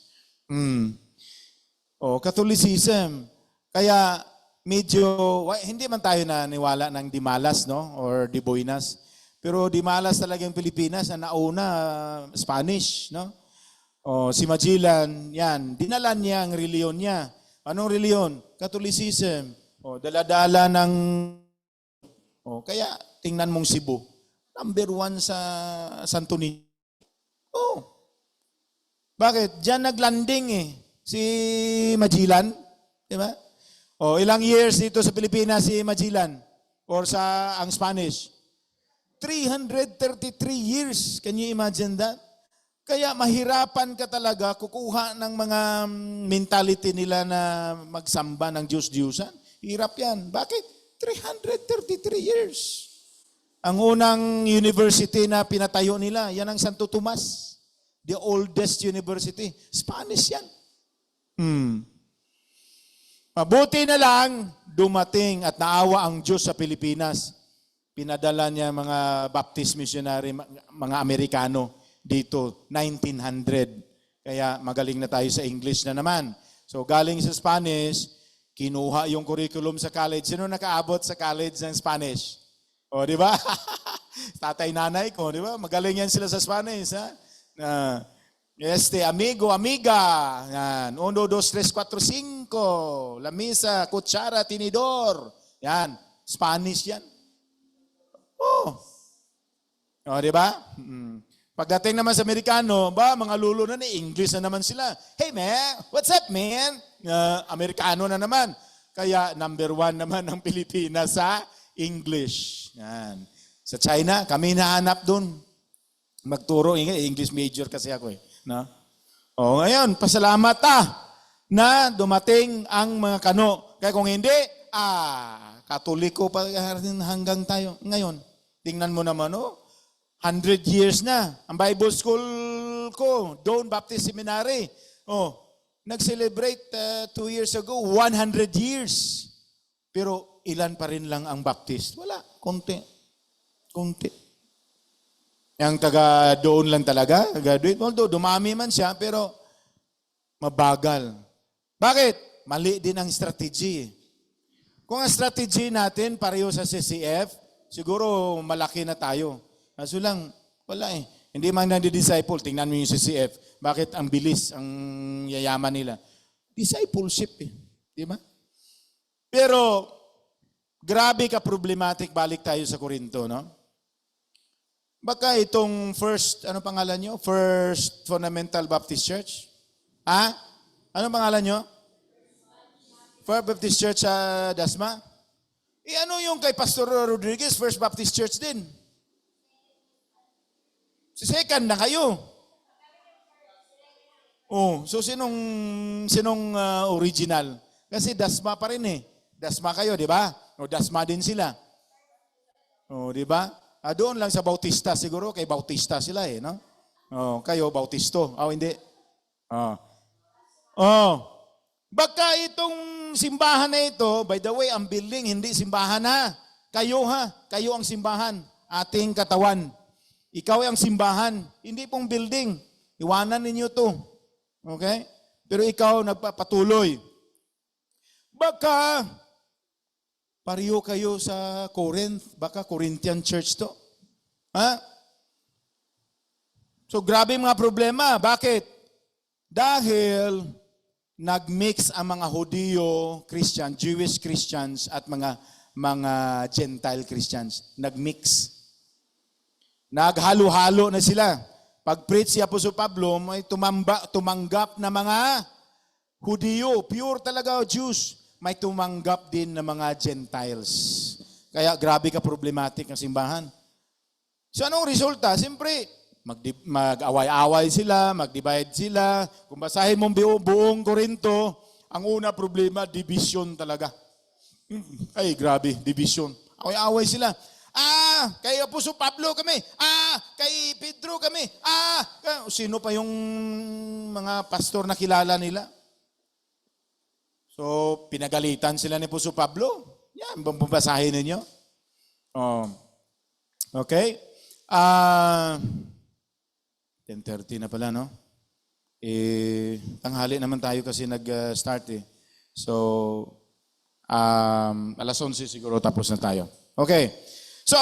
Catholicism. Kaya medyo, hindi man tayo naniwala ng Dimalas, no? Or Diboinas. Pero Dimalas talaga yung Pilipinas, ang nauna, Spanish, no? Si Magellan, yan, dinalan niya ang reliyon niya. Anong reliyon? Catholicism. Dala-dala ng... kaya tingnan mong Cebu. Number 1 sa Santo Niño. Bakit? Diyan naglanding si Magellan. Di ba? Ilang years dito sa Pilipinas si Magellan? Or ang Spanish? 333 years. Can you imagine that? Kaya mahirapan ka talaga kukuha ng mga mentality nila na magsamba ng Diyos-Diyusan. Hirap yan. Bakit? 333 years. Ang unang university na pinatayo nila, yan ang Santo Tomas. The oldest university. Spanish yan. Mabuti na lang, dumating at naawa ang Diyos sa Pilipinas. Pinadala niya mga Baptist missionary, mga Amerikano dito, 1900. Kaya magaling na tayo sa English na naman. So galing sa Spanish, kinuha yung curriculum sa college. Sino nakaabot sa college ng Spanish? Di ba? Tatay, nanay ko, di ba? Magaling yan sila sa Spanish, ha? Amigo, amiga. Yan. 1, 2, 3, 4, 5. Lamisa, kutsara, tinidor. Yan. Spanish yan. Di ba? Pagdating naman sa Amerikano, mga lulo na English na naman sila. Hey man, what's up man? Amerikano na naman. Kaya number 1 naman ng Pilipinas sa English. Yan. Sa China, kami nahanap doon. Magturo, English major kasi ako No? Ngayon, pasalamat na dumating ang mga kano. Kaya kung hindi, Katoliko pa hanggang tayo. Ngayon, tingnan mo naman, 100 years na. Ang Bible school ko, Dawn Baptist Seminary, nag-celebrate 2 years ago, 100 years. Pero ilan pa rin lang ang Baptist? Wala, konti. Yung taga doon lang talaga, graduate. Although dumami man siya, pero mabagal. Bakit? Mali din ang strategy. Kung ang strategy natin pareho sa CCF, siguro malaki na tayo. Kaso lang, wala Hindi man nandi-disciple. Tingnan mo yung CCF. Bakit ang bilis, ang yayaman nila? Discipleship Di ba? Pero, grabe ka problematic. Balik tayo sa Corinto, no? Baka itong first, ano pangalan nyo? First Fundamental Baptist Church? Ano pangalan nyo? First Baptist Church sa Dasma? Ano yung kay Pastor Rodriguez? First Baptist Church din. Second na kayo. So sinong original? Kasi Dasma pa rin Dasma kayo, di ba? Dasma din sila. Di ba? Doon lang sa Bautista, siguro kay Bautista sila no? Kayo, Bautisto. Hindi. Baka itong simbahan na ito, by the way, ang building, hindi simbahan na. Kayo kayo ang simbahan, ating katawan. Ikaw ang simbahan, hindi pong building. Iwanan ninyo to. Okay? Pero ikaw nagpapatuloy. Baka pariyo kayo sa Corinth, baka Corinthian church to. So grabe mga problema. Bakit? Dahil nagmix ang mga Hudiyo Christian, Jewish Christians at mga Gentile Christians. Nagmix. Naghalo-halo na sila. Pag-preach si Apostol Pablo, may tumanggap na mga Hudiyo, pure talaga Jews. May tumanggap din ng mga Gentiles. Kaya grabe ka problematic ang simbahan. So anong resulta? Siyempre, mag-away-away sila, mag-divide sila. Kung basahin mong buong Korinto, ang una problema, division talaga. Ay, grabe, division. Away-away sila. Kay Apostol Pablo kami. Kay Pedro kami. Sino pa yung mga pastor na kilala nila? So, pinagalitan sila ni Apostol Pablo. Yan, babasahin ninyo. Oh. Okay? 10:30 na pala, no? Tanghali naman tayo kasi nag-start eh. So, alas 11 siguro tapos na tayo. Okay. So,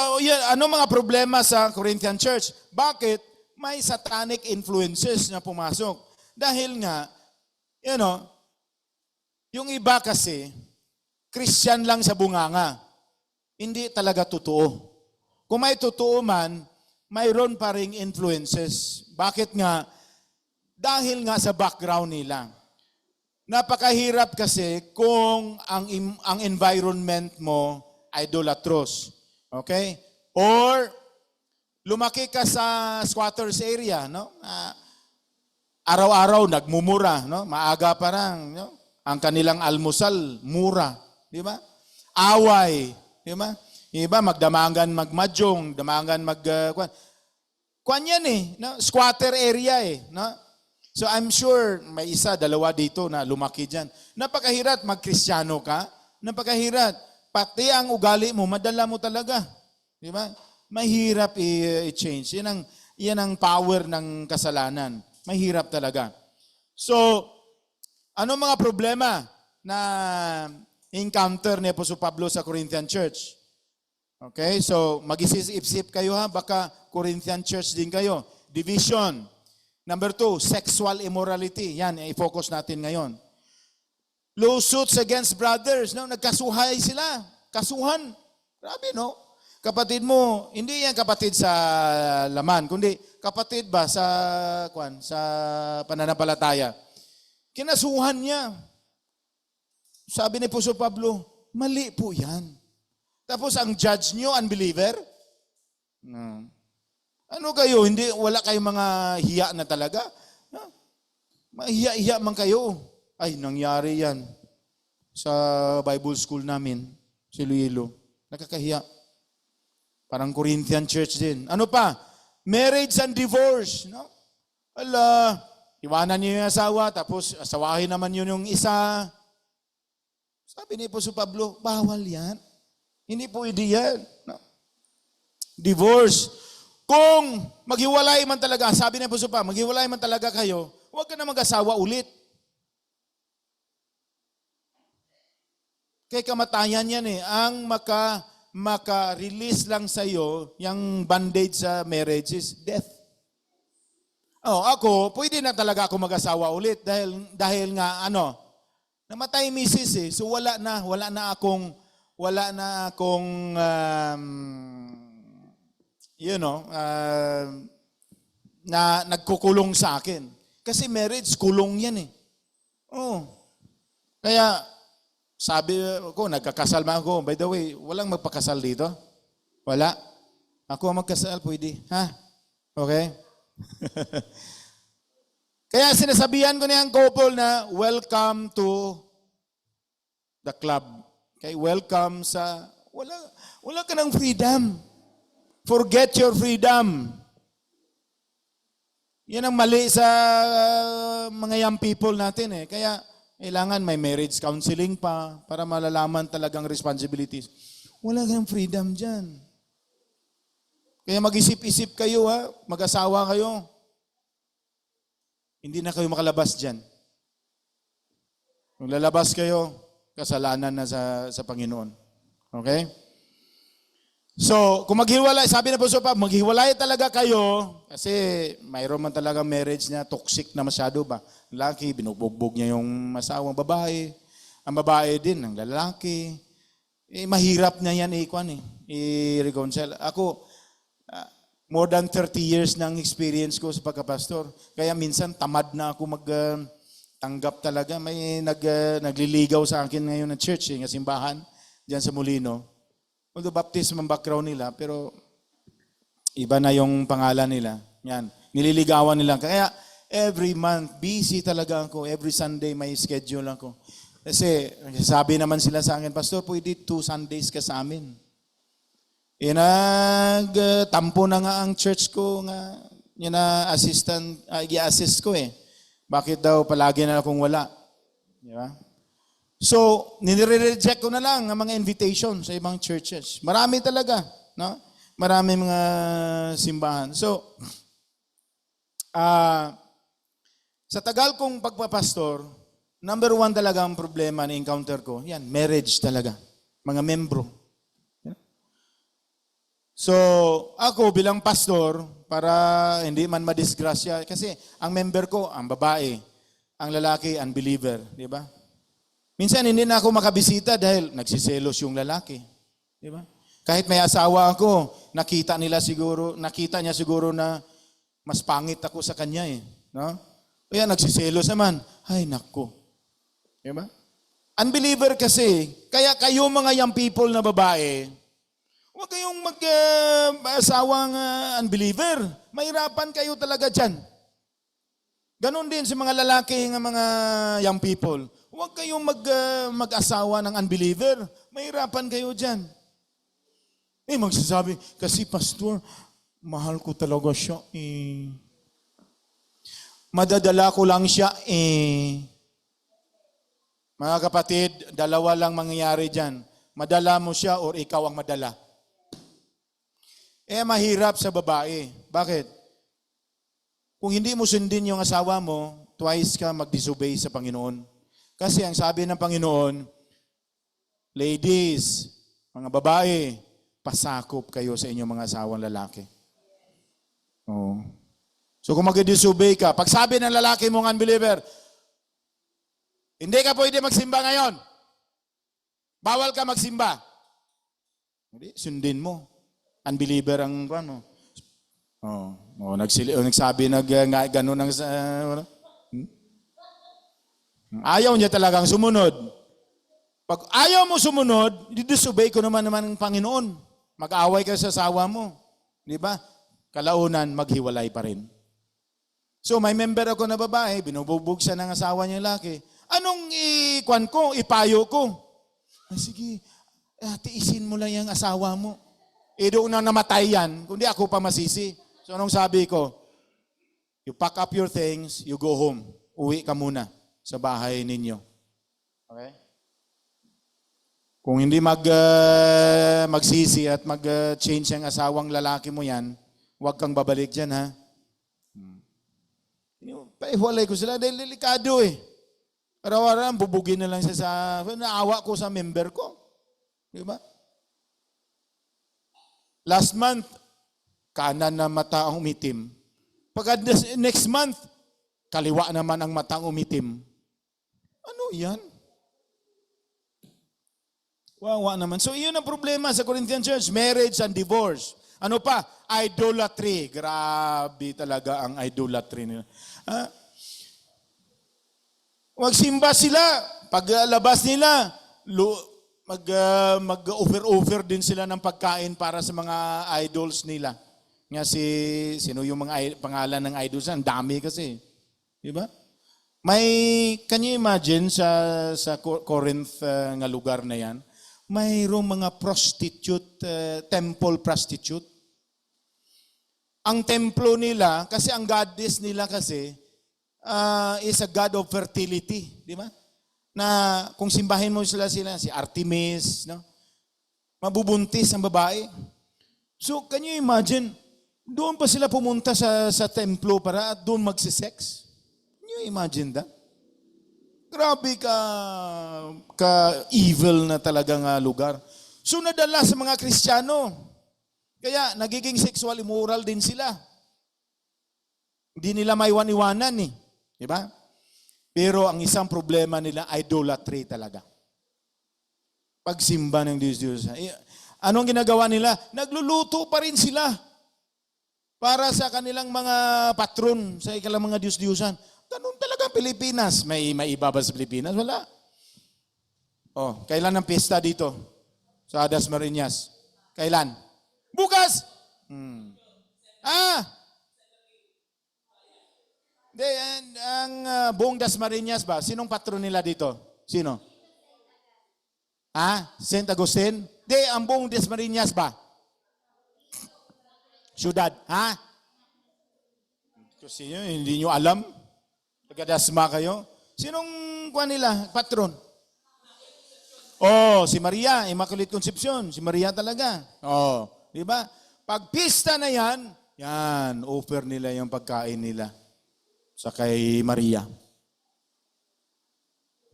ano mga problema sa Corinthian Church? Bakit may satanic influences na pumasok? Dahil nga, yung iba kasi, Christian lang sa bunganga. Hindi talaga totoo. Kung may totoo man, mayroon pa ring influences. Bakit nga? Dahil nga sa background nila. Napakahirap kasi kung ang environment mo idolatrous. Okay? Or lumaki ka sa squatters area, no? Araw-araw nagmumura, no? Maaga pa lang, no? Ang kanilang almusal mura, di ba? Away, di ba? Iba magdamangan magmadyong, damangan kwan yan eh, no? Squatter area eh, no? So I'm sure may isa, dalawa dito na lumaki diyan. Napakahirap magkristyano ka, napakahirap. Pati ang ugali mo, madala mo talaga. Di ba? Mahirap i-change. Yan ang power ng kasalanan. Mahirap talaga. So, ano mga problema na encounter ni Apostol Pablo sa Corinthian Church? Okay, so mag-isip-isip kayo ha, baka Corinthian Church din kayo. Division. Number 2, sexual immorality. Yan, i-focus natin ngayon. Lawsuits against brothers. No? Nagkasuhay sila. Kasuhan. Grabe, no? Kapatid mo, hindi yan kapatid sa laman, kundi kapatid ba sa pananampalataya. Kinasuhan niya. Sabi ni Apostol Pablo, mali po yan. Tapos ang judge nyo, unbeliever? No. Ano kayo? Hindi, wala kayong mga hiya na talaga? Mahiya-hiya man kayo. Ay, nangyari yan sa Bible school namin, si Luilo. Nakakahiya. Parang Corinthian Church din. Ano pa? Marriage and divorce. No? Ala, iwanan niyo yung asawa, tapos asawahin naman yun yung isa. Sabi ni Apostol Pablo, bawal yan. Hindi pwede yan. No? Divorce. Kung maghiwalay man talaga, sabi ni Apostol Pablo, maghiwalay man talaga kayo, huwag ka na mag-asawa ulit. Kaya kamatayan yan eh. Ang maka-release lang sa'yo, yung bandage sa marriage is death. Ako, pwede na talaga ako mag-asawa ulit dahil nga, namatay misis eh. So wala na akong na nagkukulong sa akin. Kasi marriage, kulong yan eh. Kaya, sabi ko, nagkakasal man ako. By the way, walang magpakasal dito? Wala? Ako ang magkasal, pwede. Ha? Okay? Kaya sinasabihan ko niyang couple na welcome to the club. Okay, welcome sa wala ka ng freedom. Forget your freedom. Yan ang mali sa mga young people natin eh. Kaya kailangan may marriage counseling pa para malalaman talagang responsibilities. Wala kang freedom dyan. Kaya mag-isip-isip kayo ha, mag-asawa kayo. Hindi na kayo makalabas dyan. Kung lalabas kayo, kasalanan na sa Panginoon. Okay? So, kung maghiwalay, sabi na po so pa, maghiwalay talaga kayo, kasi mayroon man talaga marriage na toxic na masyado ba? Lalaki, binubugbog niya yung masawang babae. Ang babae din, ang lalaki. Mahirap na yan i-reconcile. Ako, more than 30 years ng experience ko sa pagkapastor. Kaya minsan tamad na ako tanggap talaga. May nagliligaw sa akin ngayon na church, ng simbahan, diyan sa Molino. Although baptism ang background nila, pero iba na yung pangalan nila. Yan, nililigawan nila. Kaya every month, busy talaga ako. Every Sunday may schedule ako. Kasi sabi naman sila sa akin, Pastor, pwede 2 Sundays ka sa amin. Nagtampo na nga ang church ko nga, yun na i-assist ko eh. Bakit daw palagi na akong wala? Di ba? So, nire-reject ko na lang ang mga invitation sa ibang churches. Marami talaga, no? Marami mga simbahan. So, sa tagal kong pagpapastor, number one talaga ang problema na encounter ko, yan, marriage talaga. Mga membro. So, ako bilang pastor, para hindi man madisgrasya, kasi ang member ko, ang babae, ang lalaki, unbeliever, di ba? Minsan hindi na ako makabisita dahil nagsiselos yung lalaki. Di ba? Kahit may asawa ako, nakita niya siguro na mas pangit ako sa kanya eh. No? Kaya nagsiselos naman. Ay, naku. Di ba? Unbeliever kasi, kaya kayo mga young people na babae, huwag kayong mag-asawang unbeliever. Mahirapan kayo talaga dyan. Ganon din sa mga lalaki ng mga young people. Huwag kayong mag-asawa ng unbeliever. Mahirapan kayo dyan. Magsasabi, kasi pastor, mahal ko talaga siya Madadala ko lang siya Mga kapatid, dalawa lang mangyayari dyan. Madala mo siya or ikaw ang madala. Mahirap sa babae. Bakit? Kung hindi mo sundin yung asawa mo, twice ka mag-disobey sa Panginoon. Kasi ang sabi ng Panginoon, ladies, mga babae, pasakop kayo sa inyong mga asawang lalaki. Oh. So kung mag-disobey ka, pag sabi ng lalaki mong unbeliever, hindi ka pwede magsimba ngayon. Bawal ka magsimba. Hindi, sundin mo. Unbeliever ang ano. Nagsabi gano'n ang ayaw niya talagang sumunod. Pag ayaw mo sumunod, disobey ko naman ng Panginoon. Mag-away ka sa asawa mo. Di ba? Kalaunan, maghiwalay pa rin. So may member ako na babae, binubugbog siya ng asawa niya laki. Anong ipayo ko? Sige, tiisin mo lang yung asawa mo. Doon na namatay yan, kundi ako pa masisi. So anong sabi ko? You pack up your things, you go home. Uwi ka muna sa bahay ninyo. Okay? Kung hindi magsisi at mag-change ang asawang lalaki mo yan, huwag kang babalik dyan, ha? Paiwalay ko sila dahil delikado eh. Araw-araw, bubugin na lang siya naawa ko sa member ko. Di ba? Last month, kanan na mata ang umitim. Pagka next month, kaliwa naman ang mata ang umitim. Ano yan? Wawa naman. So, iyon ang problema sa Corinthian Church, marriage and divorce. Ano pa? Idolatry. Grabe talaga ang idolatry nila. Magsimba sila. Paglabas nila, mag-over din sila ng pagkain para sa mga idols nila. Nga sino yung mga pangalan ng idols? Ang dami kasi. Di ba? Can you imagine sa Corinth nga lugar na yan, mayroong mga prostitute, temple prostitute. Ang templo nila, kasi ang goddess nila kasi, is a god of fertility. Di ba? Na kung simbahin mo sila, si Artemis, no? Mabubuntis ang babae. So, can you imagine, doon pa sila pumunta sa templo para at doon magsisex? Can you imagine that? Grabe ka evil na talagang lugar. So, nadala sa mga Kristiyano. Kaya, nagiging sexual immoral din sila. Hindi nila maiwan-iwanan eh. Di ba? Pero ang isang problema nila, idolatry talaga. Pagsimba ng Diyos-Diyos. Anong ginagawa nila? Nagluluto pa rin sila para sa kanilang mga patron, sa ikalang mga Diyos-Diyosan. Ganun talaga ang Pilipinas. May iba ba sa Pilipinas? Wala. Kailan ang pista dito? Sa Dasmariñas. Kailan? Bukas! Ang buong Dasmariñas ba? Sinong patron nila dito? Sino? St. Agustin? Ang buong Dasmariñas ba? Syudad? Kasi hindi nyo alam? Taga-Dasma kayo? Sinong kuha nila? Patron? Oh, si Maria, Immaculate Conception, si Maria talaga. Oh, di ba? Pag pista na yan, yan, offer nila yung pagkain nila sa kay Maria.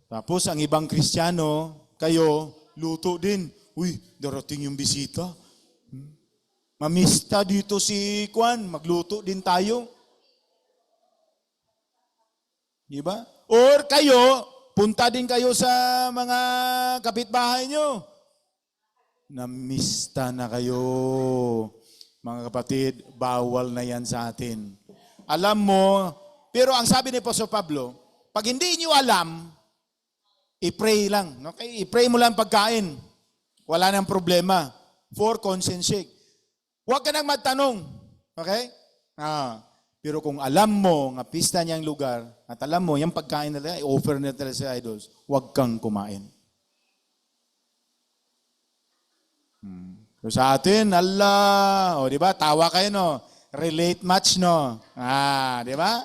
Tapos ang ibang Kristiyano, kayo, luto din. Uy, darating yung bisita. Mamista dito si Kwan, magluto din tayo. Di ba? Or kayo, punta din kayo sa mga kapitbahay nyo. Namista na kayo. Mga kapatid, bawal na yan sa atin. Alam mo, pero ang sabi ni Apostol Pablo, pag hindi nyo alam, i-pray lang. Okay? I-pray mo lang pagkain. Wala nang problema. For conscience sake. Huwag ka nang magtanong. Okay? Pero kung alam mo nga pista niyang lugar, at alam mo, yung pagkain nila, i-offer nila sa idols, huwag kang kumain. So sa atin, Allah, o di ba? Tawa kayo, no? Relate match, no? Di ba?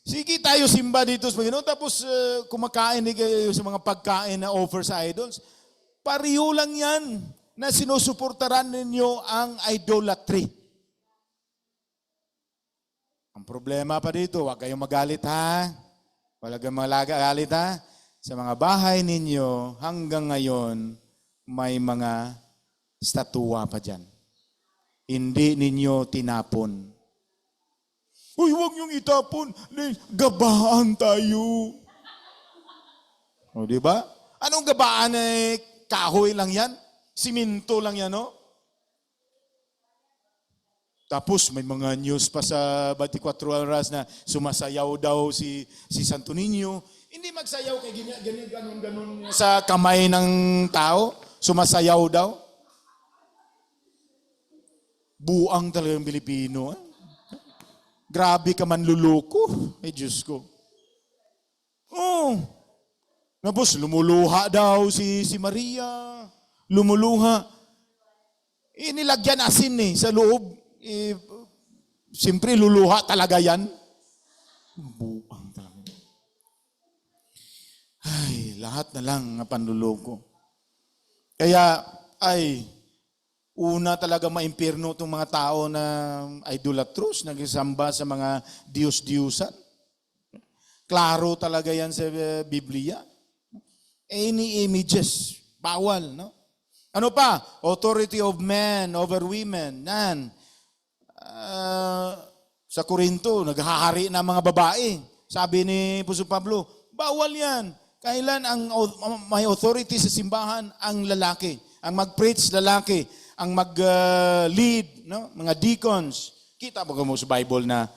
Sige tayo simba dito sa Panginoon, tapos kumakain kayo sa mga pagkain na offer sa idols. Pariyo lang yan na sinusuportaran ninyo ang idolatry. Ang problema pa dito, huwag kayong magalit ha. Huwag kayong magalit ha. Sa mga bahay ninyo, hanggang ngayon, may mga statua pa dyan. Hindi ninyo tinapon. Uy, huwag niyong itapon. Gabaan tayo. O, di ba? Anong gabaan kahoy lang yan? Siminto lang yan, no? Tapos may mga news pa sa 24 Horas na sumasayaw daw si Santo Niño. Hindi magsayaw kay ganun sa kamay ng tao. Sumasayaw daw. Buang talaga yung Pilipino. Grabe ka man luluko. Ay, Diyos ko. Oh. Tapos lumuluha daw si Maria. Lumuluha. Nilagyan asin sa loob. Siyempre luluha talaga yan. Buang talaga. Ay, lahat na lang nga panluloko. Kaya, una talaga maimpirno itong mga tao na idolatros, nagsasamba sa mga Diyos-Diyusan. Klaro talaga yan sa Biblia. Any images, bawal, no? Ano pa? Authority of men over women. Sa Corinto, naghahari na mga babae. Sabi ni Apostol Pablo, bawal yan. Kailan ang may authority sa simbahan? Ang lalaki. Ang mag-preach, lalaki. Ang mag-lead, no? Mga deacons. Kita mo sa Bible na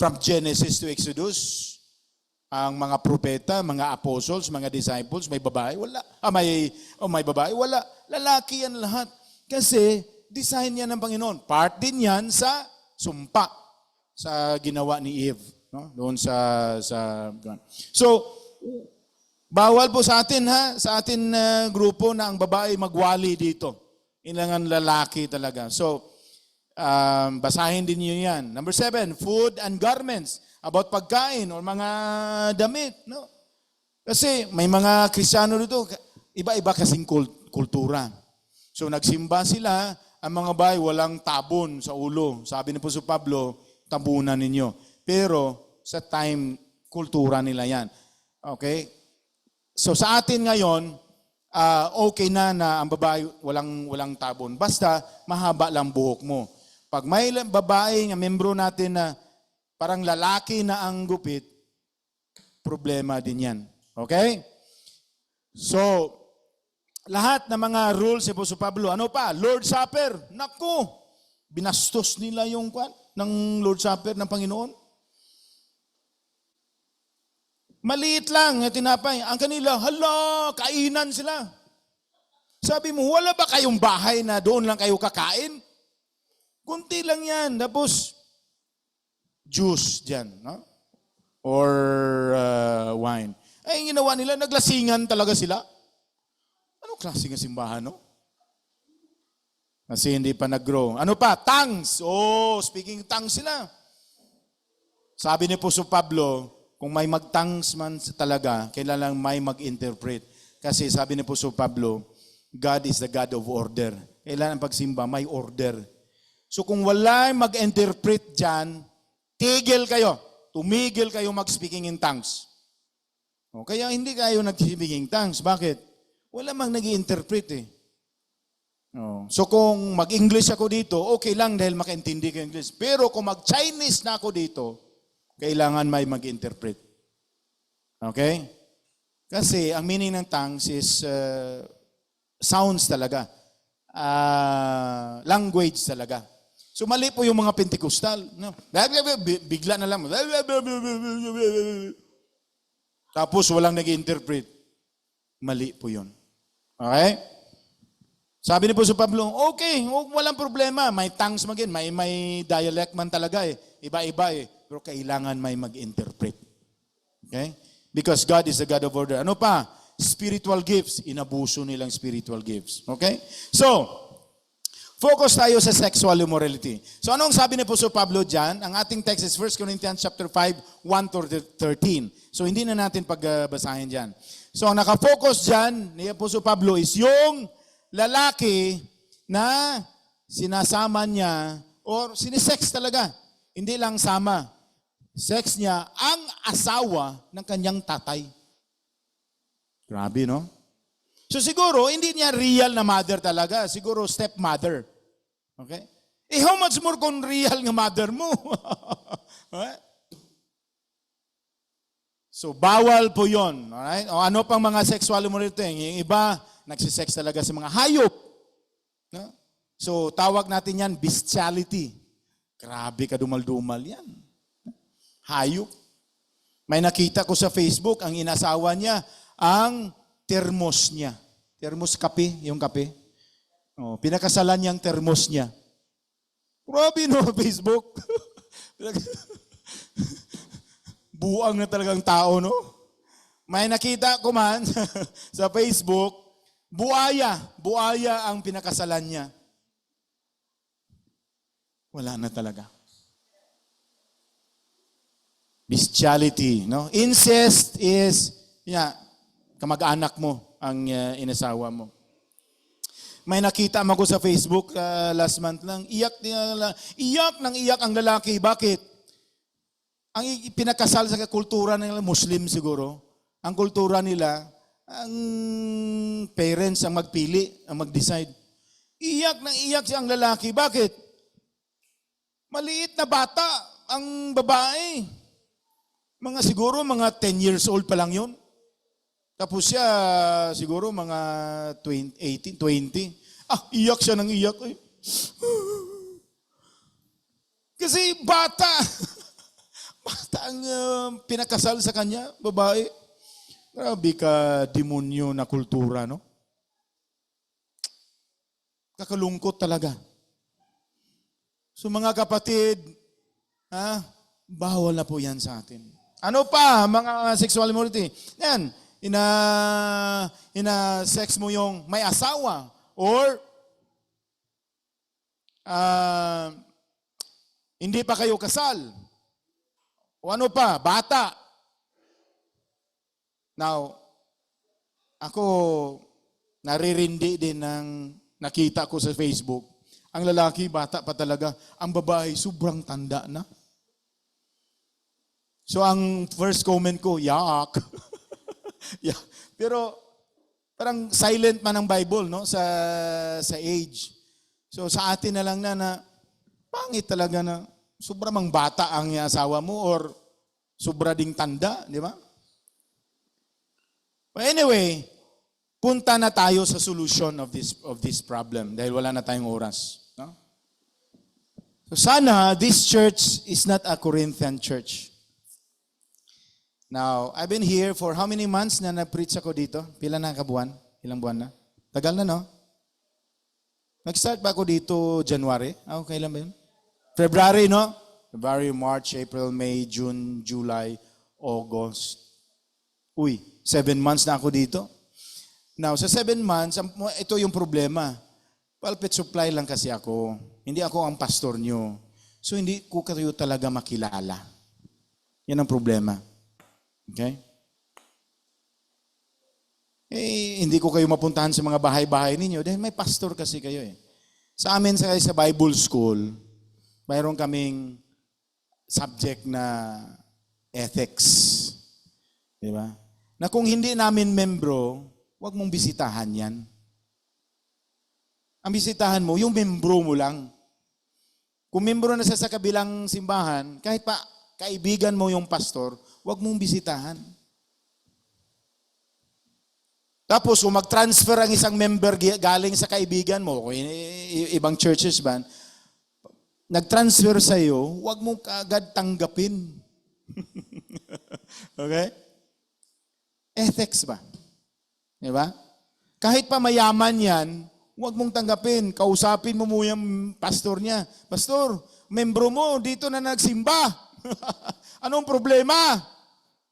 from Genesis to Exodus, ang mga propeta, mga apostles, mga disciples, may babae, wala. May babae, wala. Lalaki yan lahat. Kasi design yan ng Panginoon. Part din yan sa sumpa sa ginawa ni Eve, no? Doon sa So, bawal po sa atin sa atin grupo na ang babae magwali dito. Ilangan lalaki talaga. So, basahin din niyo yan. Number 7, food and garments. About pagkain or mga damit, no? Kasi may mga Kristiyano dito, iba-iba kasing kultura. So nagsimba sila, ang mga bahay walang tabon sa ulo. Sabi ni Apostol Pablo, tabunan ninyo. Pero sa time, kultura nila yan. Okay? So sa atin ngayon, okay na ang babae walang tabon. Basta mahaba lang buhok mo. Pag may babae, membro natin na parang lalaki na ang gupit, problema din yan. Okay? So, lahat ng mga rules ni Apostol Pablo, ano pa? Lord's Supper. Naku! Binastos nila yung ng Lord's Supper ng Panginoon. Maliit lang, tinapay. Ang kanila, kainan sila. Sabi mo, wala ba kayong bahay na doon lang kayo kakain? Kunti lang yan. Tapos, juice dyan, no? Or wine. Ay, ginawa nila, naglasingan talaga sila. Anong klaseng simbahan, no? Kasi hindi pa nag-grow. Ano pa? Tongues. Speaking tongues sila. Sabi ni Apostol Pablo, kung may mag-tongues man talaga, kailangan may mag-interpret. Kasi sabi ni Apostol Pablo, God is the God of order. Kailangan pagsimba, may order. So kung wala mag-interpret dyan, tigil kayo. Tumigil kayo mag-speaking in tongues. O, kaya hindi kayo nag-speaking in tongues. Bakit? Wala mang nag-interpret eh. O, so kung mag-English ako dito, okay lang dahil makaintindi ko English. Pero kung mag-Chinese na ako dito, kailangan may mag-interpret. Okay? Kasi ang meaning ng tongues is sounds talaga. Language talaga. So mali po yung mga Pentecostal. No? Bigla na lang. Tapos walang nag-interpret. Mali po yun. Okay? Sabi ni po sa Pablo, okay, walang problema. May tongues magin, may dialect man talaga eh. Iba-iba eh. Pero kailangan may mag-interpret. Okay? Because God is the God of order. Ano pa? Spiritual gifts. Inabuso nilang spiritual gifts. Okay? So, focus tayo sa sexual immorality. So, anong sabi ni Apostol Pablo dyan? Ang ating text is 1 Corinthians chapter 5, 1-13. So, hindi na natin pagbasahin dyan. So, ang nakafocus dyan ni Apostol Pablo is yung lalaki na sinasama niya or sinisex talaga. Hindi lang sama. Sex niya ang asawa ng kanyang tatay. Grabe, no? So siguro, hindi niya real na mother talaga. Siguro stepmother. Okay? Eh, how much more kung real nga mother mo? Okay? So, bawal po yun. Alright? O ano pang mga sexual immorality? Yung iba, nagsisex talaga sa mga hayop. No? So, tawag natin yan, bestiality. Grabe ka dumal-dumal yan. Hayop. May nakita ko sa Facebook, ang inasawa niya, ang termos niya. Termos kape, yung kape. Oh, pinakasalan niyang termos niya. Grabe no, Facebook. Buang na talagang tao, no? May nakita ko man sa Facebook, buaya ang pinakasalan niya. Wala na talaga. Bestiality, no? Incest is, kamag-anak mo ang inasawa mo. May nakita mo ko sa Facebook last month lang, iyak ang lalaki. Bakit? Ang pinakasal sa kultura nila, Muslim siguro, ang kultura nila, ang parents ang magpili, ang mag-decide. Iyak ang lalaki. Bakit? Maliit na bata ang babae. Siguro mga 10 years old pa lang yun. Tapos siya siguro mga 18, 20. Iyak siya ng iyak. Kasi bata. Bata ang pinakasal sa kanya, babae. Grabe ka demonyo na kultura, no? Kakalungkot talaga. So mga kapatid, bawal na po yan sa atin. Ano pa, mga sexual immorality? Yan, ina-sex mo yung may asawa or hindi pa kayo kasal. O ano pa, bata. Now, ako naririndi din ng nakita ko sa Facebook. Ang lalaki, bata pa talaga. Ang babae, sobrang tanda na. So ang first comment ko, yak. Yeah. Pero parang silent man ang Bible, no, sa age. So sa atin na lang na pangit talaga na sobra mang bata ang asawa mo or sobra ding tanda, di ba? But anyway, punta na tayo sa solution of this problem dahil wala na tayong oras, no? So sana this church is not a Corinthian church. Now, I've been here for how many months na na-preach ako dito? Pila na kabuwan? Ilang buwan na? Tagal na, no? Nag-start ba ako dito January? Kailan ba yun? February, no? February, March, April, May, June, July, August. 7 months na ako dito. Now, sa 7 months, ito yung problema. Pulpit supply lang kasi ako. Hindi ako ang pastor nyo. So, hindi ko kayo talaga makilala. Yan ang problema. Okay? hindi ko kayo mapuntahan sa mga bahay-bahay ninyo dahil may pastor kasi kayo eh. Sa amin sa Bible School, mayroon kaming subject na ethics. Di ba? Na kung hindi namin membro, huwag mong bisitahan yan. Ang bisitahan mo, yung membro mo lang. Kung membro na siya sa kabilang simbahan, kahit pa kaibigan mo yung pastor, huwag mong bisitahan. Tapos kung mag-transfer ang isang member galing sa kaibigan mo, kung ibang churches ba, nag-transfer sa iyo, huwag mong kaagad tanggapin. Okay? Ethics ba? Di ba? Kahit pa mayaman yan, huwag mong tanggapin. Kausapin mo muna yung pastor niya. Pastor, membro mo, dito na nagsimba. Anong problema?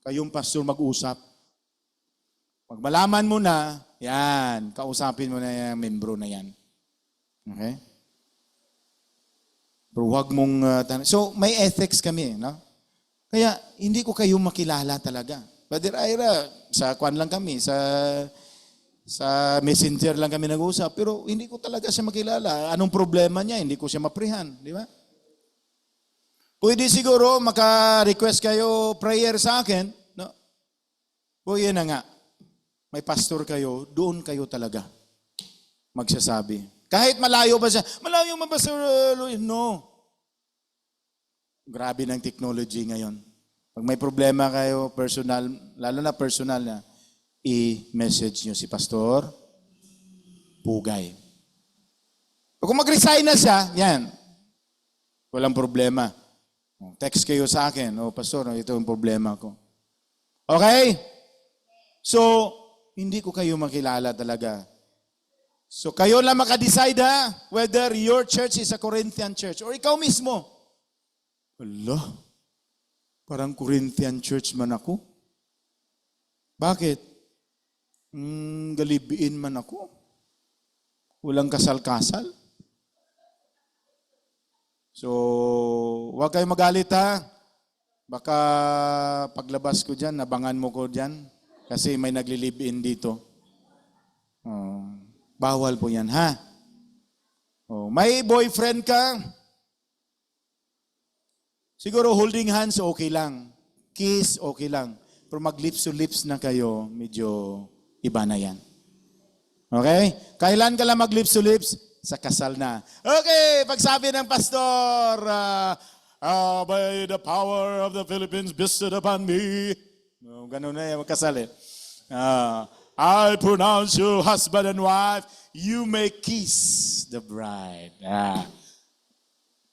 Kayong pastor mag-usap. Pag malaman mo na, yan, kausapin mo na yung membro na yan. Okay? Pero huwag mong... so, may ethics kami, no? Kaya, hindi ko kayo makilala talaga. Brother Ira, sa kwan lang kami, sa messenger lang kami nag-usap, pero hindi ko talaga siya makilala. Anong problema niya? Hindi ko siya maprihan, di ba? Pwede siguro maka-request kayo prayer sa akin, no? O yan na nga. May pastor kayo, doon kayo talaga magsasabi. Kahit malayo ba siya, malayo man ba Pastor Louis? No. Grabe ng technology ngayon. Pag may problema kayo, personal, lalo na personal na, i-message nyo si Pastor Pugay. Kung mag-resign na siya, yan, walang problema. Text kayo sa akin, Pastor, ito yung problema ko. Okay? So, hindi ko kayo makilala talaga. So, kayo lang makadecide whether your church is a Corinthian church or ikaw mismo. Allah, parang Corinthian church man ako. Bakit? Galibiin man ako. Walang kasal-kasal. So, huwag kayo magalit Baka paglabas ko dyan, nabangan mo ko dyan. Kasi may nagli-live-in dito. Bawal po yan, ha? May boyfriend ka? Siguro holding hands, okay lang. Kiss, okay lang. Pero mag-lips to lips na kayo, medyo iba na yan. Okay? Kailan ka lang mag-lips to lips? Sa kasal na. Okay, pagsabi ng pastor, by the power of the Philippines bestowed upon me. Ganun na yung kasal eh. I pronounce you husband and wife, you may kiss the bride.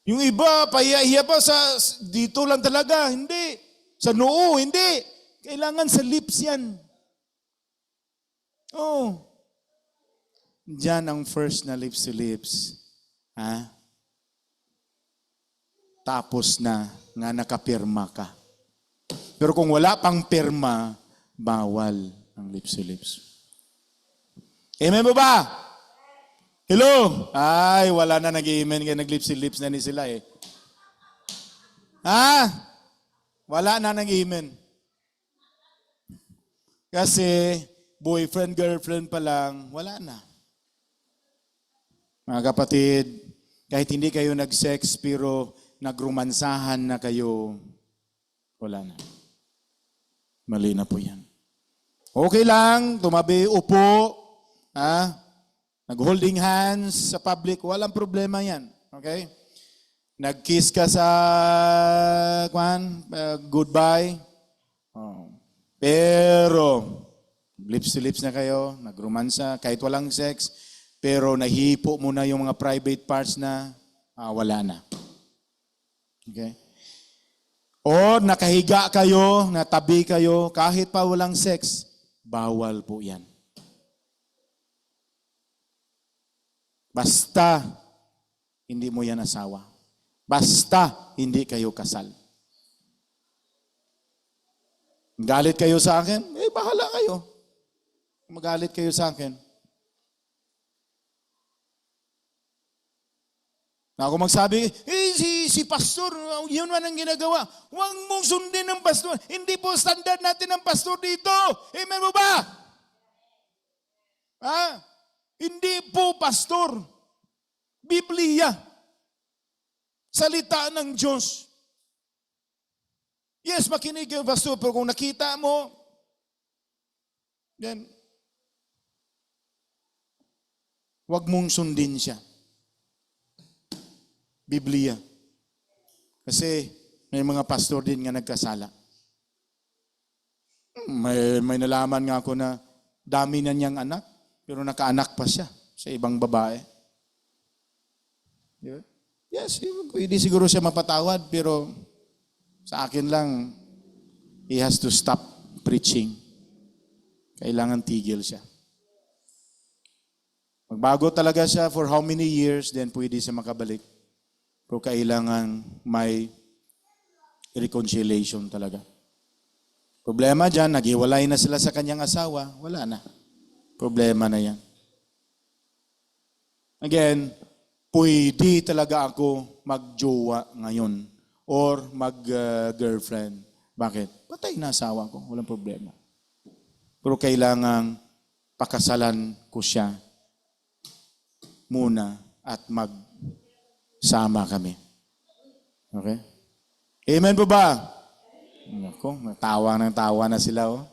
Yung iba, pahiya pa dito lang talaga. Hindi. Sa noo, hindi. Kailangan sa lips yan. Diyan ang first na lips to lips. Tapos na nga nakapirma ka. Pero kung wala pang pirma, bawal ang lips to lips. Amen ba ba? Hello? Ay, wala na nag-amen kaya nag-lips to lips na ni sila eh. Wala na nag-amen. Kasi boyfriend, girlfriend pa lang, wala na. Mga kapatid, kahit hindi kayo nag-sex pero nagromansahan na kayo, wala na. Mali na po yan. Okay lang, tumabi, upo, nag-holding hands sa public, walang problema yan. Okay? Nag-kiss ka sa goodbye. Pero, lips to lips na kayo, nagromansa, kahit walang sex, pero nahipo mo na yung mga private parts na, wala na. Okay? O nakahiga kayo, natabi kayo, kahit pa walang sex, bawal po yan. Basta, hindi mo yan asawa. Basta, hindi kayo kasal. Galit kayo sa akin? Bahala kayo. Magalit kayo sa akin. Na ako magsabi, si pastor, yun man ang ginagawa. Huwag mong sundin ng pastor. Hindi po standard natin ng pastor dito. Amen mo ba? Hindi po, pastor. Biblia. Salita ng Diyos. Yes, makinig yung pastor, pero kung nakita mo, then, wag mong sundin siya. Biblia. Kasi may mga pastor din nga nagkasala. May nalaman nga ako na dami na niyang anak, pero nakaanak pa siya sa ibang babae. Di ba? Yes, pwede siguro siya mapatawad, pero sa akin lang, he has to stop preaching. Kailangan tigil siya. Magbago talaga siya for how many years, then pwede siya makabalik. Pero kailangan may reconciliation talaga. Problema dyan, naghiwalay na sila sa kanyang asawa, wala na. Problema na yan. Again, pwede talaga ako magjowa ngayon or mag-girlfriend. Bakit? Patay na asawa ko, walang problema. Pero kailangan pakasalan ko siya muna at magsama kami. Okay? Amen po ba? Ako, tawa na sila. Oh.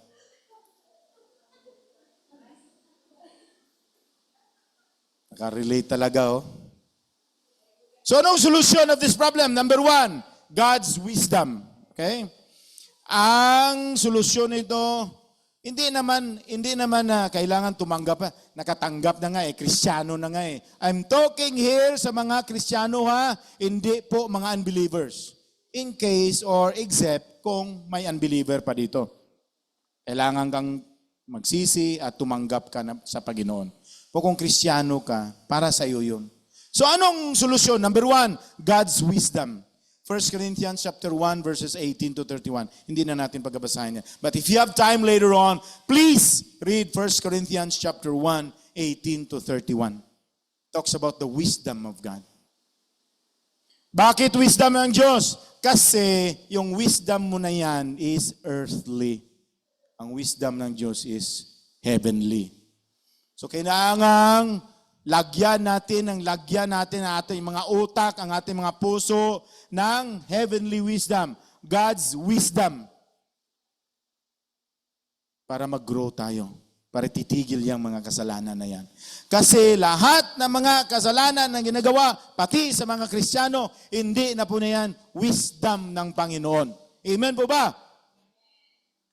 Nakarelate talaga. Oh. So, anong solution of this problem? Number 1, God's wisdom. Okay? Ang solusyon nito, hindi naman na kailangan tumanggap. Nakatanggap na nga Kristiyano na nga I'm talking here sa mga Kristiyano hindi po mga unbelievers. In case or except kung may unbeliever pa dito. Kailangan kang magsisi at tumanggap ka sa Panginoon. O kung Kristiyano ka, para sa iyo yun. So anong solusyon? Number 1, God's wisdom. 1 Corinthians chapter 1 verses 18 to 31. Hindi na natin pagbabasahin yan. But if you have time later on, please read 1 Corinthians chapter 1, 18 to 31. Talks about the wisdom of God. Bakit wisdom ng Diyos? Kasi yung wisdom mo na yan is earthly. Ang wisdom ng Diyos is heavenly. So kailangang lagyan natin ang ating mga utak, ang ating mga puso ng heavenly wisdom, God's wisdom. Para mag-grow tayo, para titigil yung mga kasalanan na yan. Kasi lahat ng mga kasalanan na ginagawa, pati sa mga Kristiyano, hindi na po na yan wisdom ng Panginoon. Amen po ba?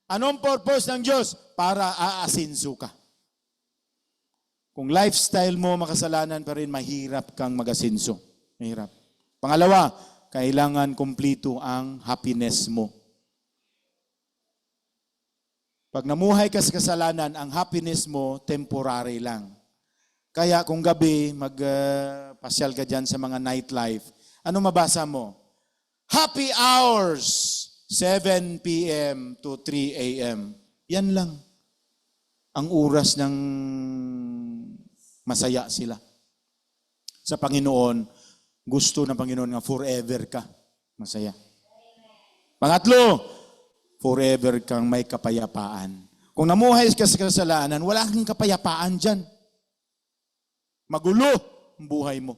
Anong purpose ng Diyos? Para aasinso ka. Kung lifestyle mo makasalanan pa rin, mahirap kang mag-asinso. Mahirap. Pangalawa, kailangan kumpleto ang happiness mo. Pag namuhay ka sa kasalanan, ang happiness mo temporary lang. Kaya kung gabi, magpasyal ka dyan sa mga nightlife, ano mabasa mo? Happy hours, 7 p.m. to 3 a.m. Yan lang. Ang oras ng masaya sila. Sa Panginoon, gusto ng Panginoon nga forever ka masaya. Pangatlo, forever kang may kapayapaan. Kung namuhay ka sa kasalanan, wala kang kapayapaan dyan. Magulo ang buhay mo.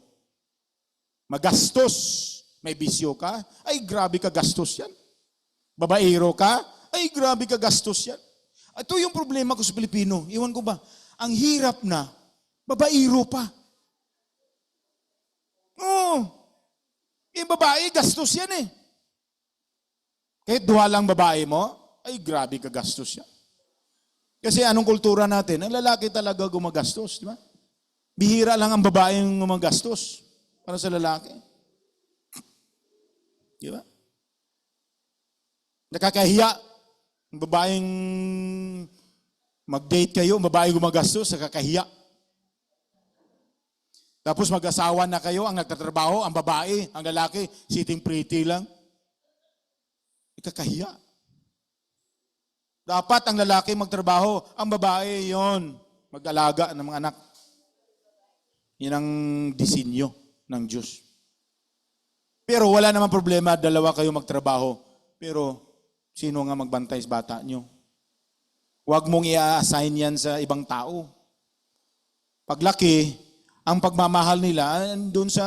Magastos. May bisyo ka, ay grabe ka gastos yan. Babaero ka, ay grabe ka gastos yan. Ito yung problema ko sa Pilipino. Iwan ko ba? Ang hirap na, babaero pa. Oo. Yung babae, gastos yan Kahit duha lang babae mo, ay grabe ka gastos yan. Kasi anong kultura natin? Ang lalaki talaga gumagastos, di ba? Bihira lang ang babae yung gumagastos para sa lalaki. Di ba? Nakakahiya. Ang babaeng mag-date kayo, ang babae gumagastos, nakakahiya. Tapos mag-asawa na kayo, ang nagtatrabaho, ang babae, ang lalaki, sitting pretty lang. Ikakahiya. Dapat ang lalaki magtrabaho, ang babae yon mag-alaga ng mga anak. Yan ang disenyo ng Diyos. Pero wala namang problema, dalawa kayo magtrabaho. Pero sino nga magbantay sa bata nyo? Huwag mong i-assign yan sa ibang tao. Paglaki, ang pagmamahal nila doon sa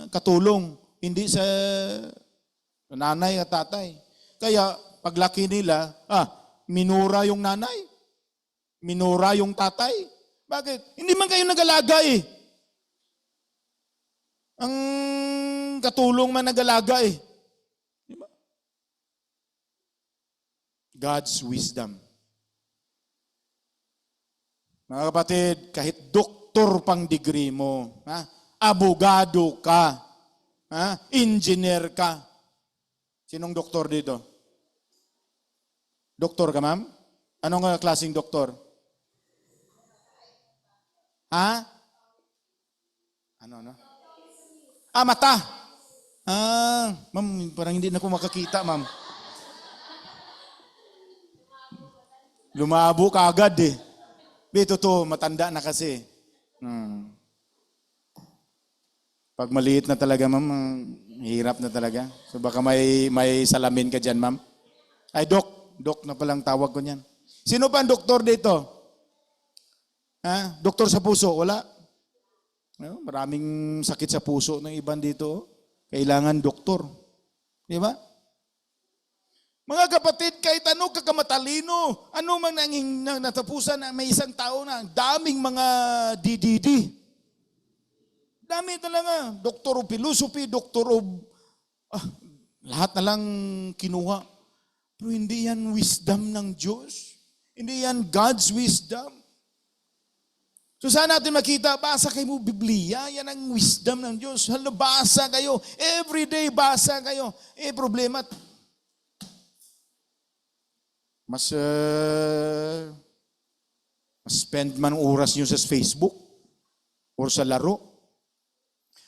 katulong, hindi sa nanay at tatay. Kaya paglaki nila, minura yung nanay, minura yung tatay. Bakit? Hindi man kayo nag-alaga eh. Ang katulong man nag-alaga eh. Diba? God's wisdom. Mga kapatid, kahit doktor pang degree mo, abogado ka, engineer ka. Sinong doktor dito? Doktor ka, ma'am? Anong klaseng doktor? Ano? Mata. Ma'am, parang hindi na ako makakita, ma'am. Lumabo ka agad eh. Bito to, matanda na kasi. Pag maliit na talaga, ma'am, hirap na talaga. So baka may salamin ka dyan, ma'am. Ay, Dok na palang tawag ko niyan. Sino pa ang doktor dito? Doktor sa puso? Wala. Maraming sakit sa puso ng iban dito. Kailangan doktor. Di ba? Mga kapatid, kahit ano kakamatalino, ano man natapusan na may isang tao na daming mga DDD. Dami talaga. Doctor of Philosophy, Doctor of... lahat na lang kinuha. Pero hindi yan wisdom ng Diyos. Hindi yan God's wisdom. So saan natin makita, basa kayo mo Biblia, yan ang wisdom ng Diyos. Hala, basa kayo. Everyday basa kayo. Problema. Mas spend man oras nyo sa Facebook or sa laro.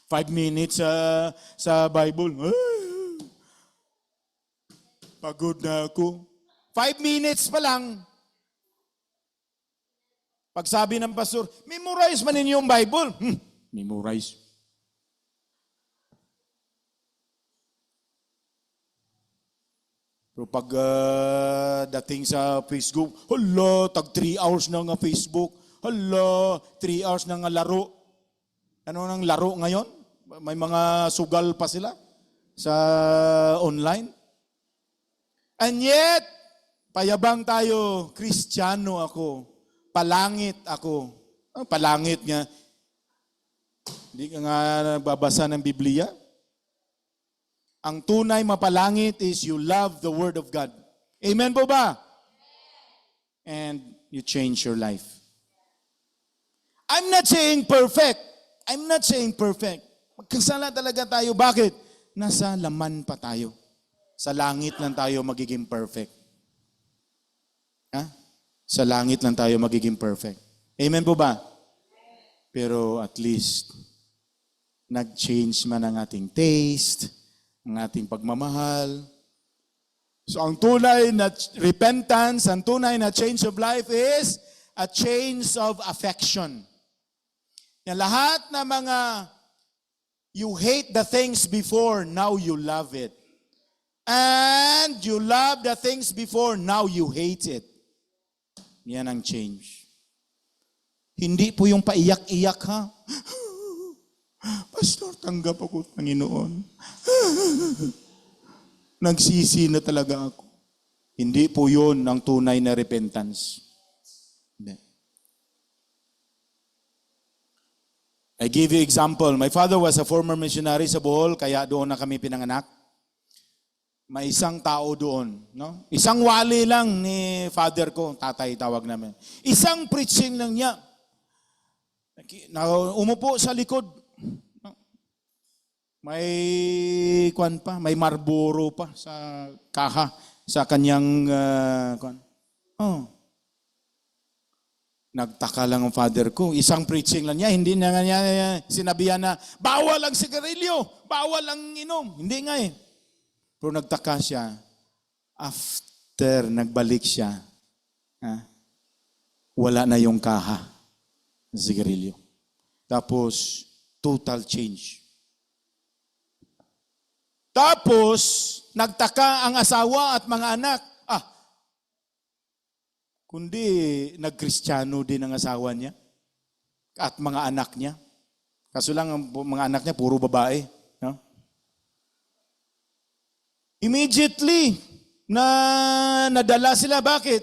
5 minutes sa Bible. Pagod na ako. 5 minutes pa lang. Pag sabi ng pastor, memorize man ninyo yung Bible. Memorize. Pero pag dating sa Facebook, hala, tag 3 hours na nga Facebook. Hala, 3 hours na nga laro. Ano nang laro ngayon? May mga sugal pa sila sa online. And yet, payabang tayo, Kristiyano ako, palangit ako. Palangit nga. Hindi ka nga nagbabasa ng Biblia. Ang tunay mapalangit is you love the Word of God. Amen po ba? And you change your life. I'm not saying perfect. I'm not saying perfect. Magkasala talaga tayo. Bakit? Nasa laman pa tayo. Sa langit lang tayo magiging perfect. Sa langit lang tayo magiging perfect. Amen po ba? Pero at least, nag-change man ang ating taste, ang ating pagmamahal. So ang tunay na repentance, ang tunay na change of life is a change of affection. Yan lahat na mga you hate the things before, now you love it. And you love the things before, now you hate it. Yan ang change. Hindi po yung paiyak-iyak ha. Pastor, tanggap ako, Panginoon. Nagsisi na talaga ako. Hindi po yun ang tunay na repentance. Hindi. I give you example. My father was a former missionary sa Bohol, kaya doon na kami pinanganak. May isang tao doon. No? Isang wali lang ni father ko, tatay tawag namin. Isang preaching lang niya. Umupo sa likod. May kwan pa, may Marlboro pa sa kaha, sa kanyang kwan. Nagtaka lang ang father ko. Isang preaching lang niya, hindi na niya sinabihan na, bawal ang sigarilyo, bawal ang inom. Hindi nga eh. Pero nagtaka siya. After nagbalik siya, wala na yung kaha ng sigarilyo. Tapos, total change. Tapos, nagtaka ang asawa at mga anak. Kundi nagkristyano din ang asawa niya. at mga anak niya. Kaso lang, ang mga anak niya, puro babae. No? Immediately, na nadala sila. Bakit?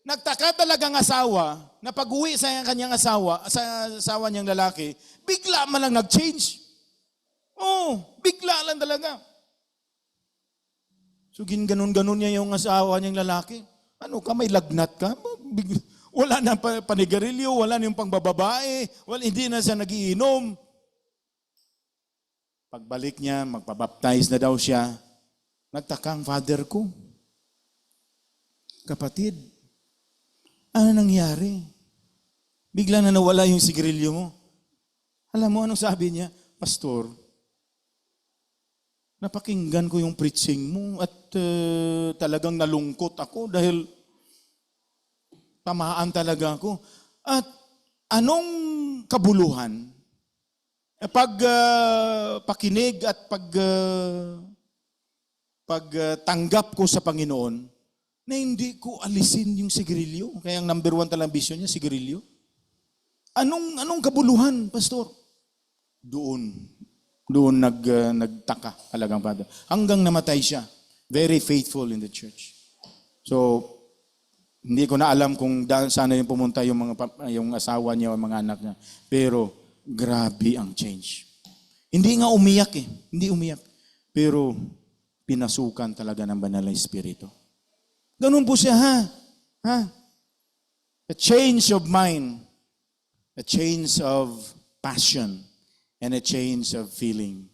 Nagtaka talagang asawa na pag-uwi sa kanyang asawa, sa asawa niyang lalaki, bigla man lang nag-change. Oh, bigla lang talaga. So, ganun-ganun niya yung asawa niyang lalaki. Ano ka, may lagnat ka? Wala na panigarilyo, wala na yung pangbababae, hindi na siya nagiinom. Pagbalik niya, magpabaptize na daw siya. Nagtaka ang father ko. Kapatid, ano nangyari? Bigla na nawala yung sigarilyo mo. Alam mo anong sabi niya? Pastor, napakinggan ko yung preaching mo at talagang nalungkot ako dahil tamaan talaga ako. At anong kabuluhan? Pakinig at pagtanggap ko sa Panginoon na hindi ko alisin yung sigarilyo. Kaya ang number 1 talang vision niya, sigarilyo. Anong kabuluhan, Pastor? Doon nagtaka talagang Father. Hanggang namatay siya. Very faithful in the church. So, hindi ko na alam kung sana yung pumunta yung asawa niya o mga anak niya. Pero, grabe ang change. Hindi nga umiyak eh. Hindi umiyak. Pero, pinasukan talaga ng banal na Espiritu. Ganun po siya, ha? A change of mind. A change of passion. And a change of feeling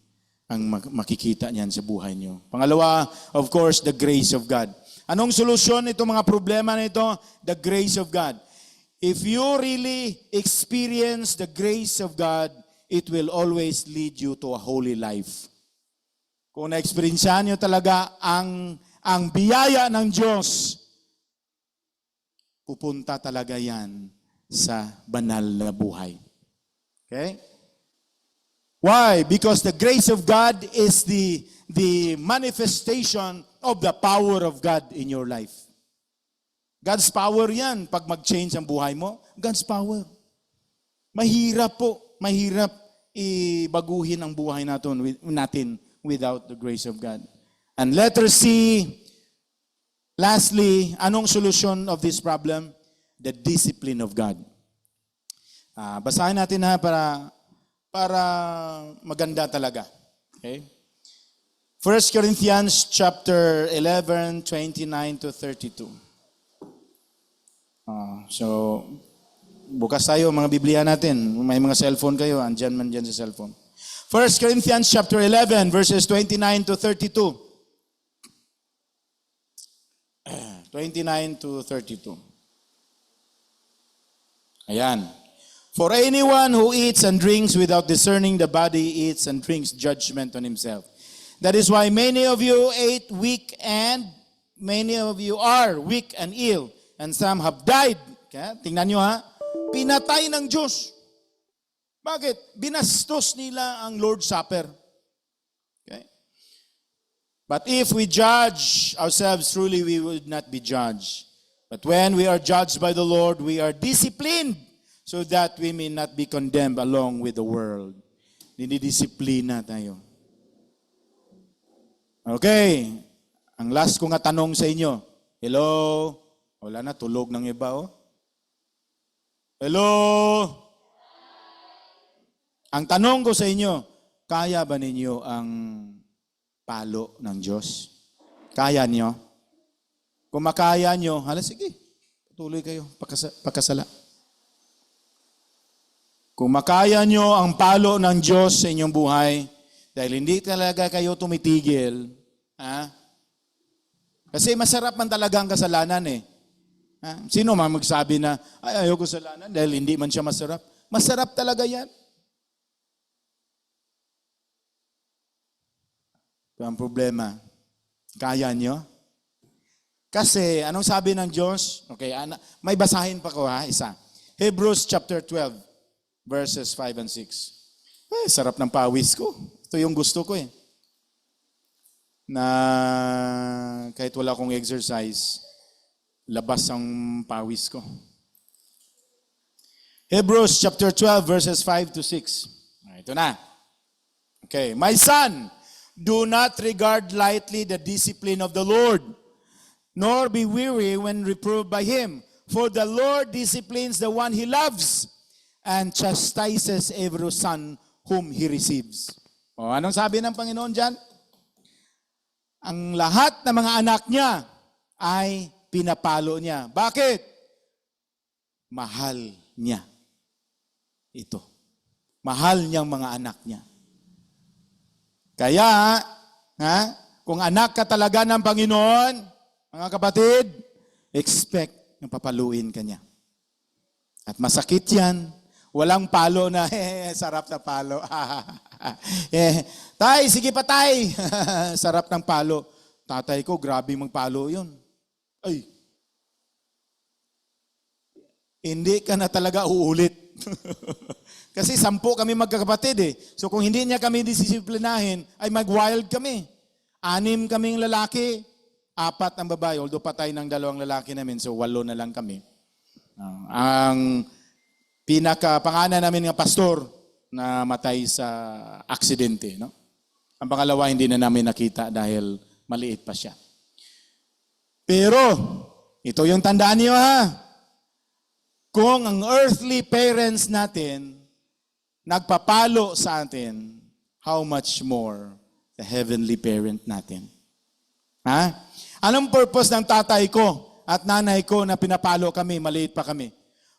ang makikita niyan sa buhay niyo. Pangalawa, of course, the grace of God. Anong solusyon itong mga problema na ito? The grace of God. If you really experience the grace of God, it will always lead you to a holy life. Kung na-experiencehan niyo talaga ang biyaya ng Diyos, pupunta talaga yan sa banal na buhay. Okay? Why? Because the grace of God is the manifestation of the power of God in your life. God's power yan. Pag mag-change ang buhay mo, God's power. Mahirap ibaguhin ang buhay natin without the grace of God. And letter C, lastly, anong solution of this problem? The discipline of God. Basahin natin para maganda talaga. Okay? 1 Corinthians chapter 11, 29 to 32. So, bukas tayo mga Biblia natin. May mga cellphone kayo, andyan man dyan sa cellphone. 1 Corinthians chapter 11, verses 29 to 32. 29 to 32. Ayan. For anyone who eats and drinks without discerning the body eats and drinks judgment on himself. That is why many of you ate weak and many of you are weak and ill, and some have died. Kaya, tingnan nyo ha, pinatay ng Diyos. Bakit? Binastos nila ang Lord's Supper. Okay? But if we judge ourselves truly, we would not be judged. But when we are judged by the Lord, we are disciplined so that we may not be condemned along with the world. Dinidisiplina tayo. Okay. Ang last ko nga tanong sa inyo. Hello? Wala na, tulog ng iba, oh. Hello? Ang tanong ko sa inyo, kaya ba ninyo ang palo ng Diyos? Kaya niyo? Kung makaya nyo, sige, patuloy kayo, pagkasala. Kung makaya nyo ang palo ng Diyos sa inyong buhay, dahil hindi talaga kayo tumitigil, kasi masarap man talaga ang kasalanan eh. Sino man magsabi na, ayoko kasalanan dahil hindi man siya masarap? Masarap talaga yan. Ito ang problema. Kaya nyo? Kasi, anong sabi ng Diyos? Okay, may basahin pa ko isa. Hebrews chapter 12. Verses 5 and 6. Sarap ng pawis ko. Ito yung gusto ko eh. Na kahit wala akong exercise, labas ang pawis ko. Hebrews chapter 12 verses 5 to 6. Ito na. Okay. My son, do not regard lightly the discipline of the Lord, nor be weary when reproved by him. For the Lord disciplines the one he loves and chastises every son whom he receives. O, anong sabi ng Panginoon dyan? Ang lahat ng mga anak niya ay pinapalo niya. Bakit? Mahal niya. Ito. Mahal niyang mga anak niya. Kaya, kung anak ka talaga ng Panginoon, mga kapatid, expect na papaluin ka niya. At masakit yan. Walang palo na, sarap na palo. Tay, sige pa tay. Sarap ng palo. Tatay ko, grabe magpalo yun. Ay, hindi ka na talaga uulit. Kasi 10 kami magkakapatid eh. So kung hindi niya kami disisiplinahin, ay mag-wild kami. 6 kaming lalaki, 4 ang babae. Although patay ng 2 lalaki namin, so 8 na lang kami. Ang pinaka-pangalan namin ng pastor na matay sa aksidente. No? Ang pangalawa, hindi na namin nakita dahil maliit pa siya. Pero, ito yung tandaan niyo ha. Kung ang earthly parents natin nagpapalo sa atin, how much more the heavenly parent natin? Ha? Anong purpose ng tatay ko at nanay ko na pinapalo kami, maliit pa kami?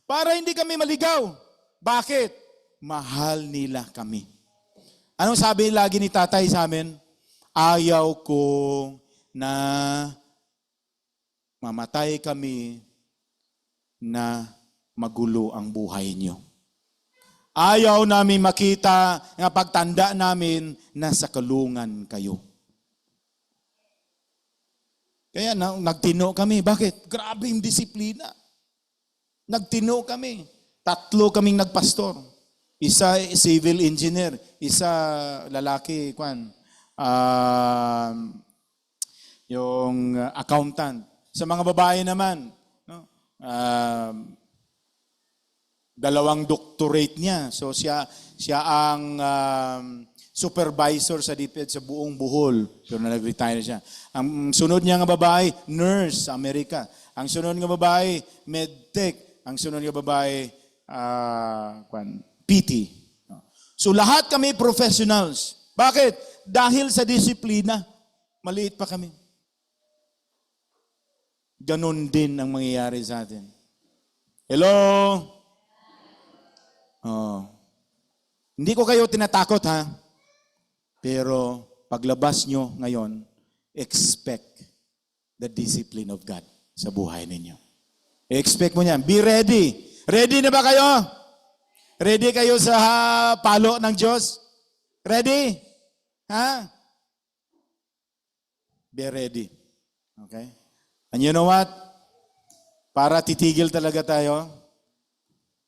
Para hindi kami maligaw. Bakit? Mahal nila kami. Anong sabi lagi ni tatay sa amin? Ayaw ko na mamatay kami na magulo ang buhay niyo. Ayaw namin makita na pagtanda namin nasa kulungan kayo. Kaya nagtino kami. Bakit? Grabe yung disiplina. Nagtino kami. 3 kaming nagpastor. Isa civil engineer, isa lalaki, yung accountant. Sa mga babae naman, no? 2 doctorate niya. So siya ang supervisor sa DepEd sa buong Bohol. Pero nag-retire siya. Ang sunod niya nga babae, nurse sa Amerika. Ang sunod nga babae, medtech. Ang sunod nga babae, PT. So lahat kami professionals. Bakit? Dahil sa disiplina. Maliit pa kami. Ganon din ang mangyayari sa atin. Hello? Oh. Hindi ko kayo tinatakot ha. Pero paglabas nyo ngayon, expect the discipline of God sa buhay ninyo. Expect mo niyan. Be ready. Ready na ba kayo? Ready kayo sa palo ng Diyos? Ready? Ha? Be ready. Okay? And you know what? Para titigil talaga tayo,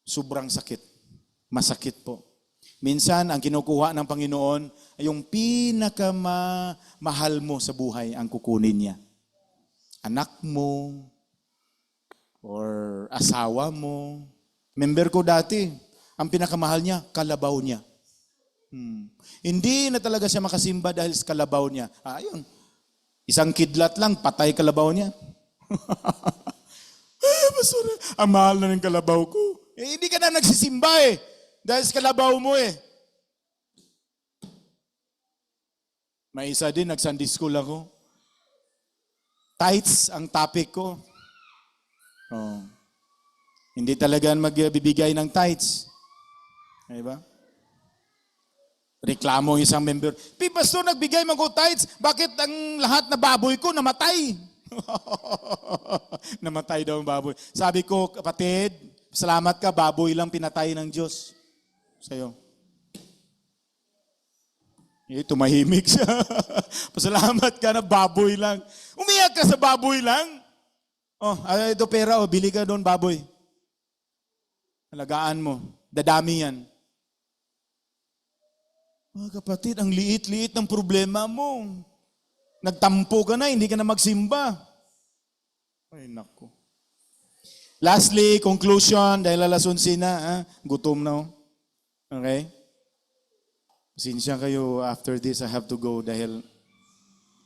sobrang sakit. Masakit po. Minsan, ang kinukuha ng Panginoon ay yung pinakamahal mo sa buhay ang kukunin niya. Anak mo, or asawa mo. Member ko dati, ang pinakamahal niya, kalabaw niya. Hindi na talaga siya makasimba dahil sa kalabaw niya. Ayun. Isang kidlat lang, patay kalabaw niya. Pastor, ang mahal na ng kalabaw ko. Hindi ka na nagsisimba eh. Dahil sa kalabaw mo eh. May isa din, nag-Sunday school ako. Tithes ang topic ko. Oh. Hindi talaga magbibigay ng tithes. Diba? Reklamo isang member. Pastor, nagbigay mag tithes. Bakit ang lahat na baboy ko namatay? Namatay daw ang baboy. Sabi ko, kapatid, salamat ka, baboy lang pinatay ng Diyos sa'yo. Tumahimik siya. Pasalamat ka na baboy lang. Umiyak ka sa baboy lang. Oh, ito pera, bili ka doon baboy. Alagaan mo. Dadami yan. Mga kapatid, ang liit-liit ng problema mo. Nagtampo ka na, hindi ka na magsimba. Ay, naku. Lastly, conclusion, dahil alas 11 na, gutom na. Okay? Pasensya kayo, after this, I have to go dahil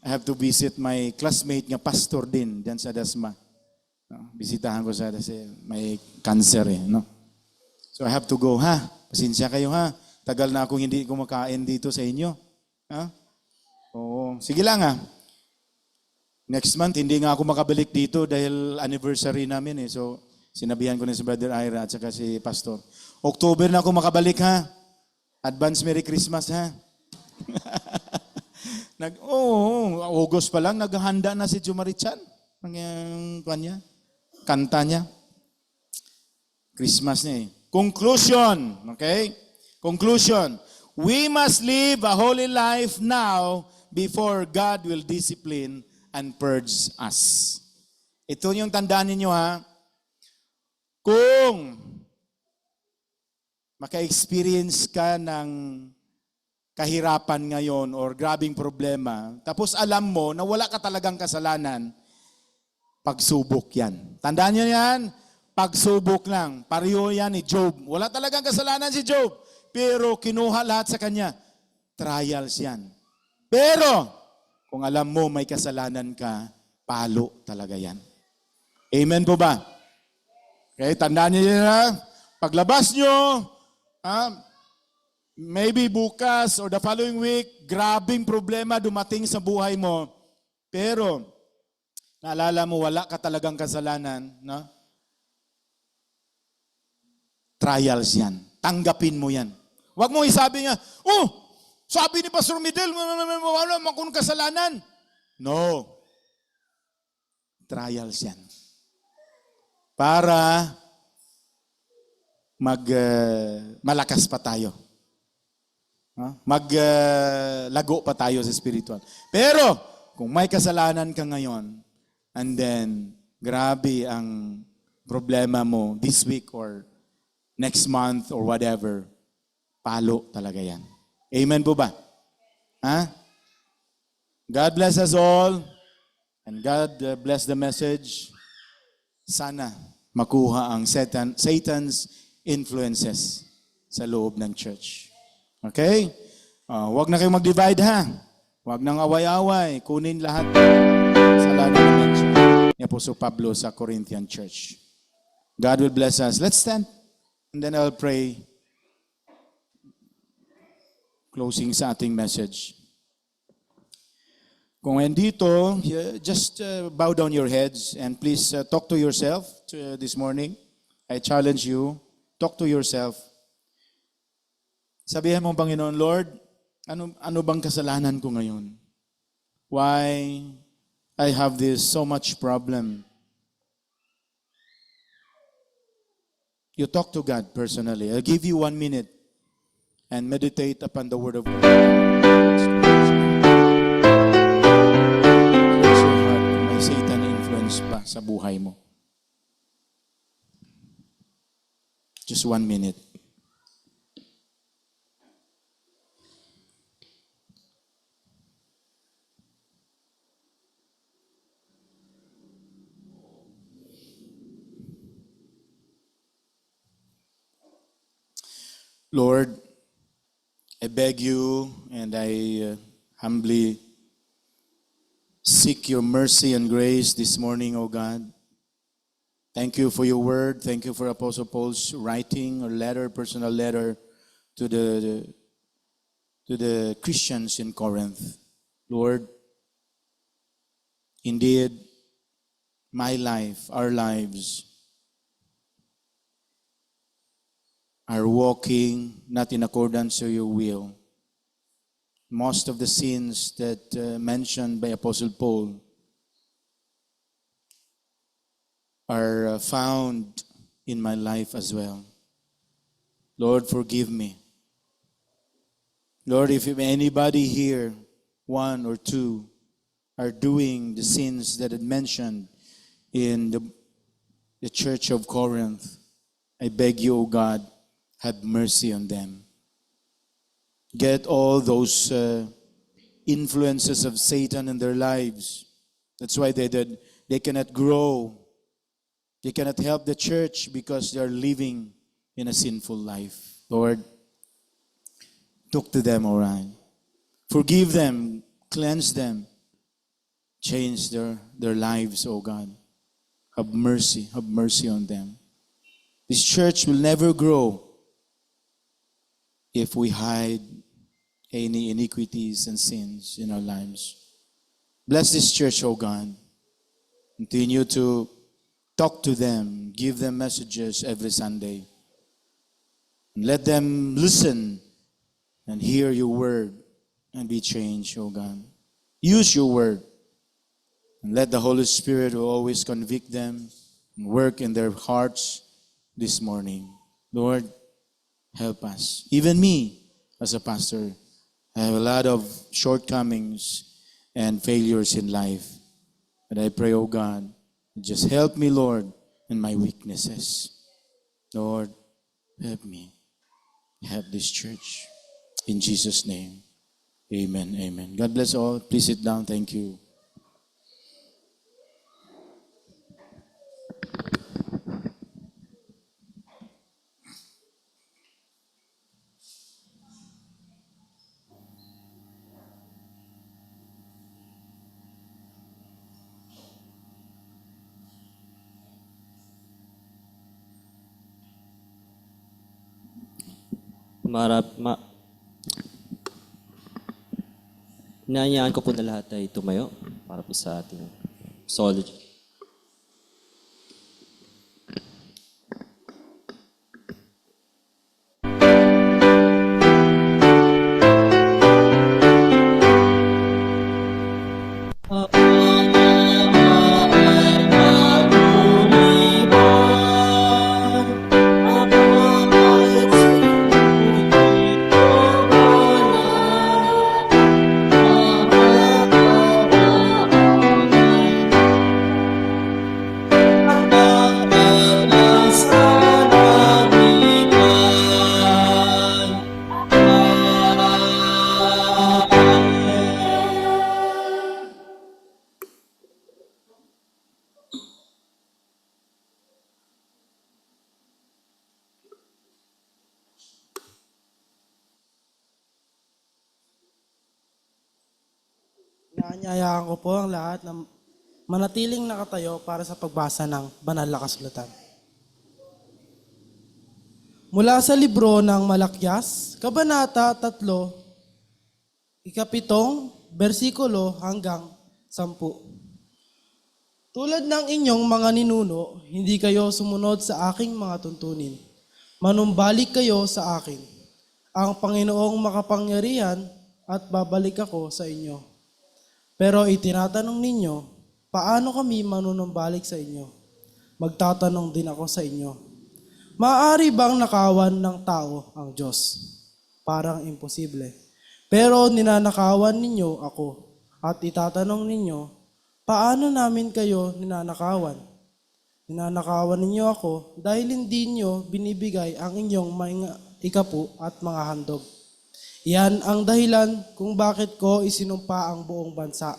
I have to visit my classmate nga pastor din dyan sa Dasma. No? Bisitahan ko sa kasi may cancer no? So I have to go, ha? Pasensya kayo, ha? Tagal na akong hindi kumakain dito sa inyo. Ha? Oo. Sige lang, ha? Next month, hindi nga ako makabalik dito dahil anniversary namin So, sinabihan ko na si Brother Ira at saka si Pastor. October na ako makabalik, ha? Advance Merry Christmas, ha? August pa lang, naghahanda na si Jumarichan. Ang kanya, kanta niya. Christmas niya Conclusion, okay? Conclusion. We must live a holy life now before God will discipline and purge us. Ito yung tandaan ninyo, ha? Kung maka-experience ka ng kahirapan ngayon or grabing problema, tapos alam mo na wala ka talagang kasalanan, pagsubok yan. Tandaan nyo yan, pagsubok lang. Pareho yan ni Job. Wala talagang kasalanan si Job, pero kinuha lahat sa kanya. Trials yan. Pero, kung alam mo may kasalanan ka, palo talaga yan. Amen po ba? Okay, tandaan nyo yan, paglabas nyo, maybe bukas or the following week, grabing problema dumating sa buhay mo. Pero, naalala mo, wala ka talagang kasalanan. No? Trials yan. Tanggapin mo yan. Huwag mo isabi nga, sabi ni Pastor Midel, wala akong kasalanan. No. Trials yan. Para malakas pa tayo. Maglago pa tayo sa spiritual. Pero, kung may kasalanan ka ngayon, and then, grabe ang problema mo this week or next month or whatever, palo talaga yan. Amen po ba? God bless us all, and God bless the message. Sana makuha ang Satan's influences sa loob ng church. Okay? Huwag na kayong mag-divide, ha? Huwag nang away-away. Kunin lahat sa lahat ng mention ni Apostol Pablo sa Corinthian church. God will bless us. Let's stand and then I'll pray. Closing sa ating message. Kung nandito, just bow down your heads and please talk to yourself this morning. I challenge you. Talk to yourself. Sabihan mo, Panginoon, Lord, ano bang kasalanan ko ngayon? Why I have this so much problem? You talk to God personally. I'll give you 1 minute and meditate upon the Word of God. May Satan influence pa sa buhay mo. Just 1 minute. Lord, I beg you and I humbly seek your mercy and grace this morning, O God. Thank you for your word. Thank you for Apostle Paul's writing or letter, personal letter to the Christians in Corinth. Lord, indeed, my life, our lives, are walking not in accordance to your will. Most of the sins that mentioned by Apostle Paul are found in my life as well. Lord, forgive me. Lord, if anybody here, 1 or 2, are doing the sins that are mentioned in the church of Corinth, I beg you, O God, have mercy on them. Get all those influences of Satan in their lives. That's why they cannot grow They cannot help the church because they are living in a sinful life. Lord, talk to them, alright. Forgive them, cleanse them, change their lives, oh God. Have mercy on them. This church will never grow if we hide any iniquities and sins in our lives. Bless this church, oh God. Continue to talk to them, give them messages every Sunday. And let them listen and hear your word and be changed, oh God. Use your word. And let the Holy Spirit always convict them and work in their hearts this morning. Lord, help us. Even me, as a pastor, I have a lot of shortcomings and failures in life. But I pray, oh God, just help me, Lord, in my weaknesses. Lord, help me. Help this church. In Jesus' name, amen, amen. God bless all. Please sit down. Thank you. Hinahayaan ko po na lahat ay tumayo para po sa ating psalmody. Inaanyayaan ko po ang lahat na manatiling nakatayo para sa pagbasa ng banal na kasulatan. Mula sa libro ng Malakyas, Kabanata 3, ikapitong bersikulo hanggang 10. Tulad ng inyong mga ninuno, hindi kayo sumunod sa aking mga tuntunin. Manumbalik kayo sa akin. Ang Panginoong makapangyarihan at babalik ako sa inyo. Pero itinatanong ninyo, paano kami manunumbalik sa inyo? Magtatanong din ako sa inyo. Maaari bang nakawan ng tao ang Diyos? Parang imposible. Pero ninanakawan ninyo ako at itatanong ninyo, paano namin kayo ninanakawan? Ninanakawan ninyo ako dahil hindi nyo binibigay ang inyong mga ikapu at mga handog. Yan ang dahilan kung bakit ko isinumpa ang buong bansa.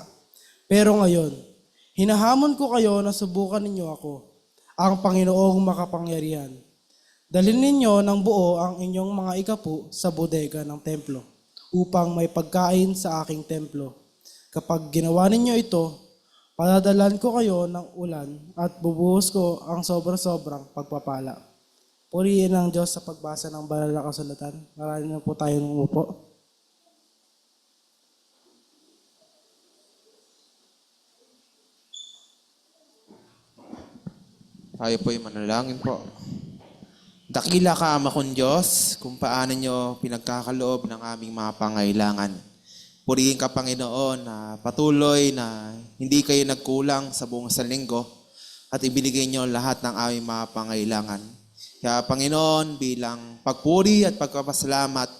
Pero ngayon, hinahamon ko kayo na subukan ninyo ako, ang Panginoong makapangyarihan. Dalhin ninyo ng buo ang inyong mga ikapu sa bodega ng templo, upang may pagkain sa aking templo. Kapag ginawa ninyo ito, padadalan ko kayo ng ulan at bubuhos ko ang sobra-sobrang pagpapala. Purihin ang Diyos sa pagbasa ng banal na kasulatan. Maraming na po tayong umupo. Tayo po'y manalangin po. Dakila ka, Ama kong Diyos, kung paano nyo pinagkakaloob ng aming mga pangailangan. Purihin ka, Panginoon, na patuloy na hindi kayo nagkulang sa buong linggo at ibinigay nyo lahat ng aming mga pangailangan. Kaya, Panginoon, bilang pagpuri at pagpapasalamat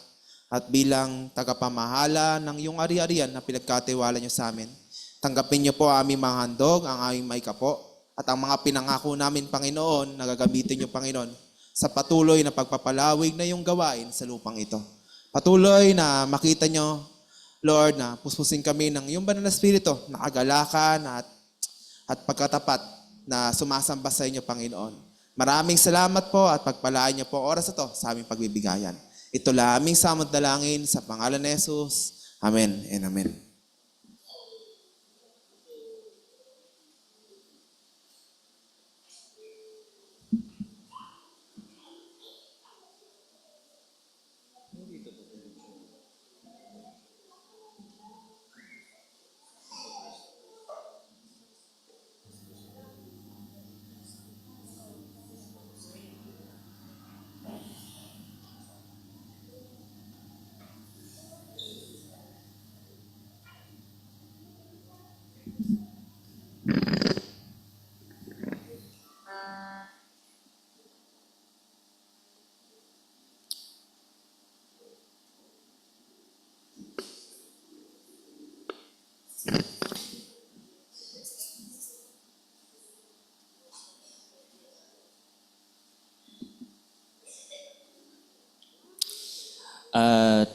at bilang tagapamahala ng iyong ari-arian na pinagkatiwala nyo sa amin, tanggapin nyo po ang aming mga handog, ang aming maikapo, at ang mga pinangako namin, Panginoon, na gagamitin nyo, Panginoon, sa patuloy na pagpapalawig na iyong gawain sa lupang ito. Patuloy na makita nyo, Lord, na puspusin kami ng iyong banal na Espiritu, na kagalakan at pagkatapat na sumasamba sa inyo, Panginoon. Maraming salamat po at pagpalaan niyo po ang oras na to sa aming pagbibigayan. Ito lang aming samot dalangin sa pangalan ni Jesus. Amen and amen. At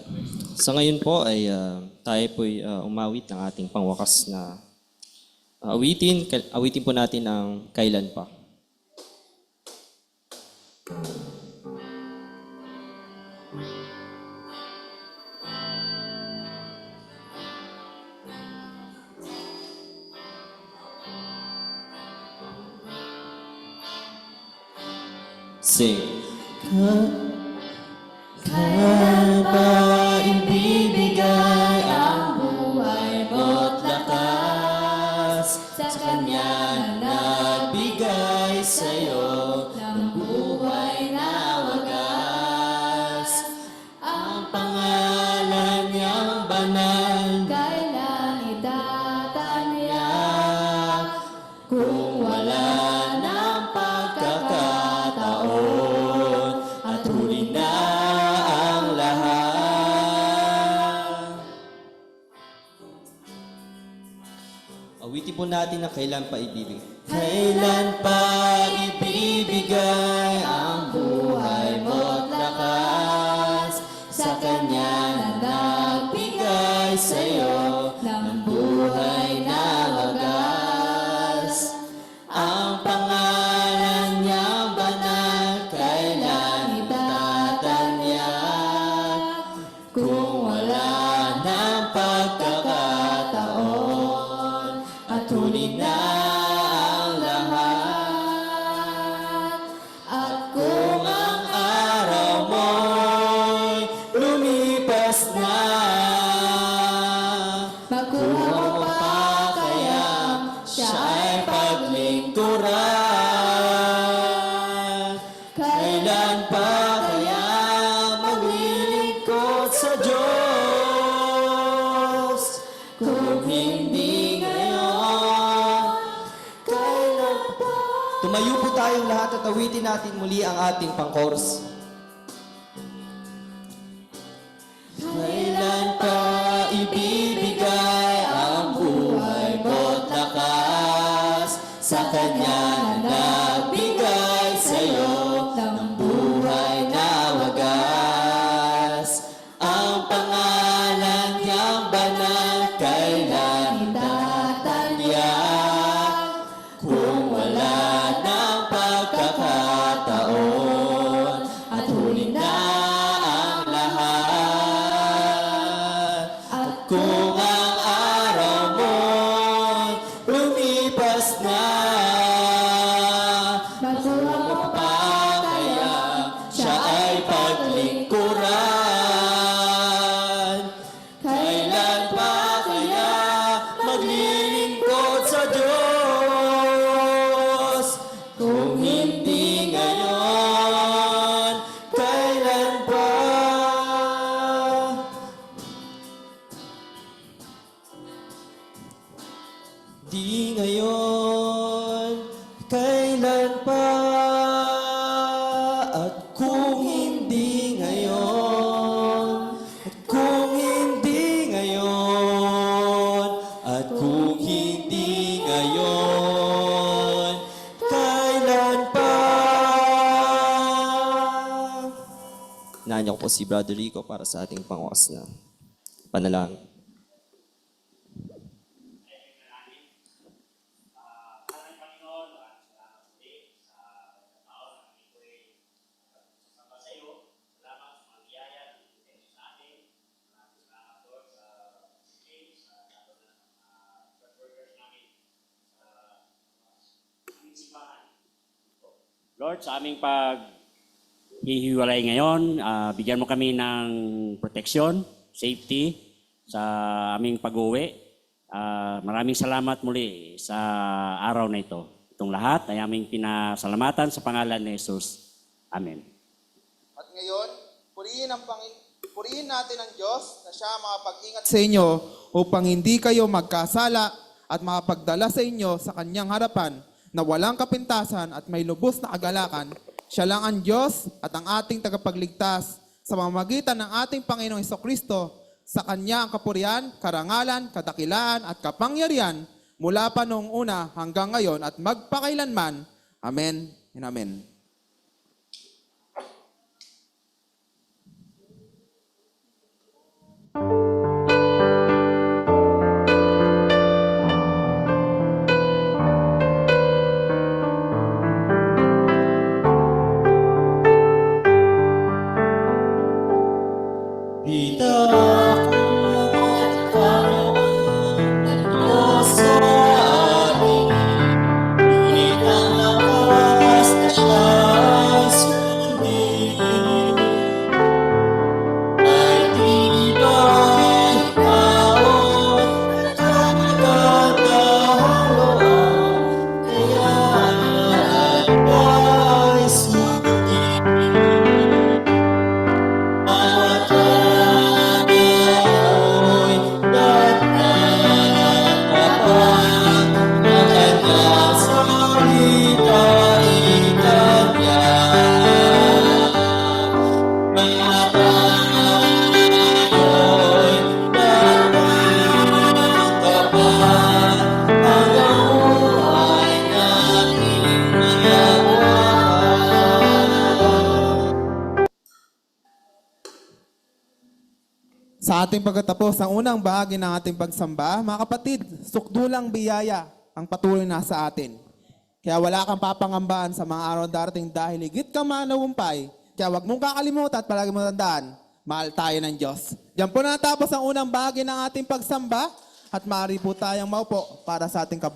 sa ngayon po ay tayo po'y umawit ng ating pangwakas na awitin. Awitin po natin ang Kailan Pa. Sing. Kailan pa ibibigay ang buhay mo't lakas sa Kanya na nagbigay sa'yo ng buhay na wagas? Ang pangalan niyang banal, Kailan itatanya kung wala ng pagkakataon at huli na ang lahat. Awitin po natin na kailan pa ibibigay. Kailan pa ibibigay ang buhay mo't lakas sa Kanya na nagbigay sa'yo ng buhay na wagas? Ang pangalan niyang banal, kailan itatanya kung wala ng pagkakataon at huli na ang lahat. At kung ang araw mo'y lumipas na, Makuha mo pa kaya siya ay paglingkuran. Kailan pa kaya maglilingkod sa Diyos? Kung hindi ngayon, kailan pa? Tumayo po tayong lahat at awitin natin muli ang ating pang-chorus. Kailan pa ibibigay ang buhay mo't lakas sa Kanya na nagbigay sa'yo ng buhay na wagas? Ang pangalan niyang banal, kailan itatanya kung wala ng pagkakataon at huli na ang lahat? At kung ang araw mo'y lumipas na, Makuha mo pa kaya siya ay paglingkuran? Kailan pa kaya maglilingkod sa Diyos? Kung hindi ngayon, kailan pa? Di ngayon, kailan pa? At kung hindi ngayon, at kung hindi ngayon, at kung hindi ngayon, kailan pa? Nanyo ko po si Brother Rico para sa ating pangwakas na panalangin. Lord, sa aming paghihiwalay ngayon, bigyan mo kami ng protection, safety sa aming pag-uwi. Maraming salamat muli sa araw na ito. Itong lahat ay aming pinasalamatan sa pangalan ni Jesus. Amen. At ngayon, purihin natin ang Diyos na siya makapag-ingat sa inyo upang hindi kayo magkasala at makapagdala sa inyo sa kanyang harapan na walang kapintasan at may lubos na kagalakan. Siya lang ang Diyos at ang ating tagapagligtas sa pamamagitan ng ating Panginoong Hesukristo. Sa Kanya ang kapurihan, karangalan, kadakilaan at kapangyarihan mula pa noong una hanggang ngayon at magpakailanman. Amen and amen. Sa ating pagkatapos ng unang bahagi ng ating pagsamba, mga kapatid, sukdulang biyaya ang patuloy na sa atin. Kaya wala kang papangambaan sa mga araw darating dahil higit ka managumpay. Kaya wag mong kakalimutan at palagi mong tandaan, mahal tayo ng Diyos. Diyan po natapos ang unang bahagi ng ating pagsamba at maaari po tayong maupo para sa ating kabalikan.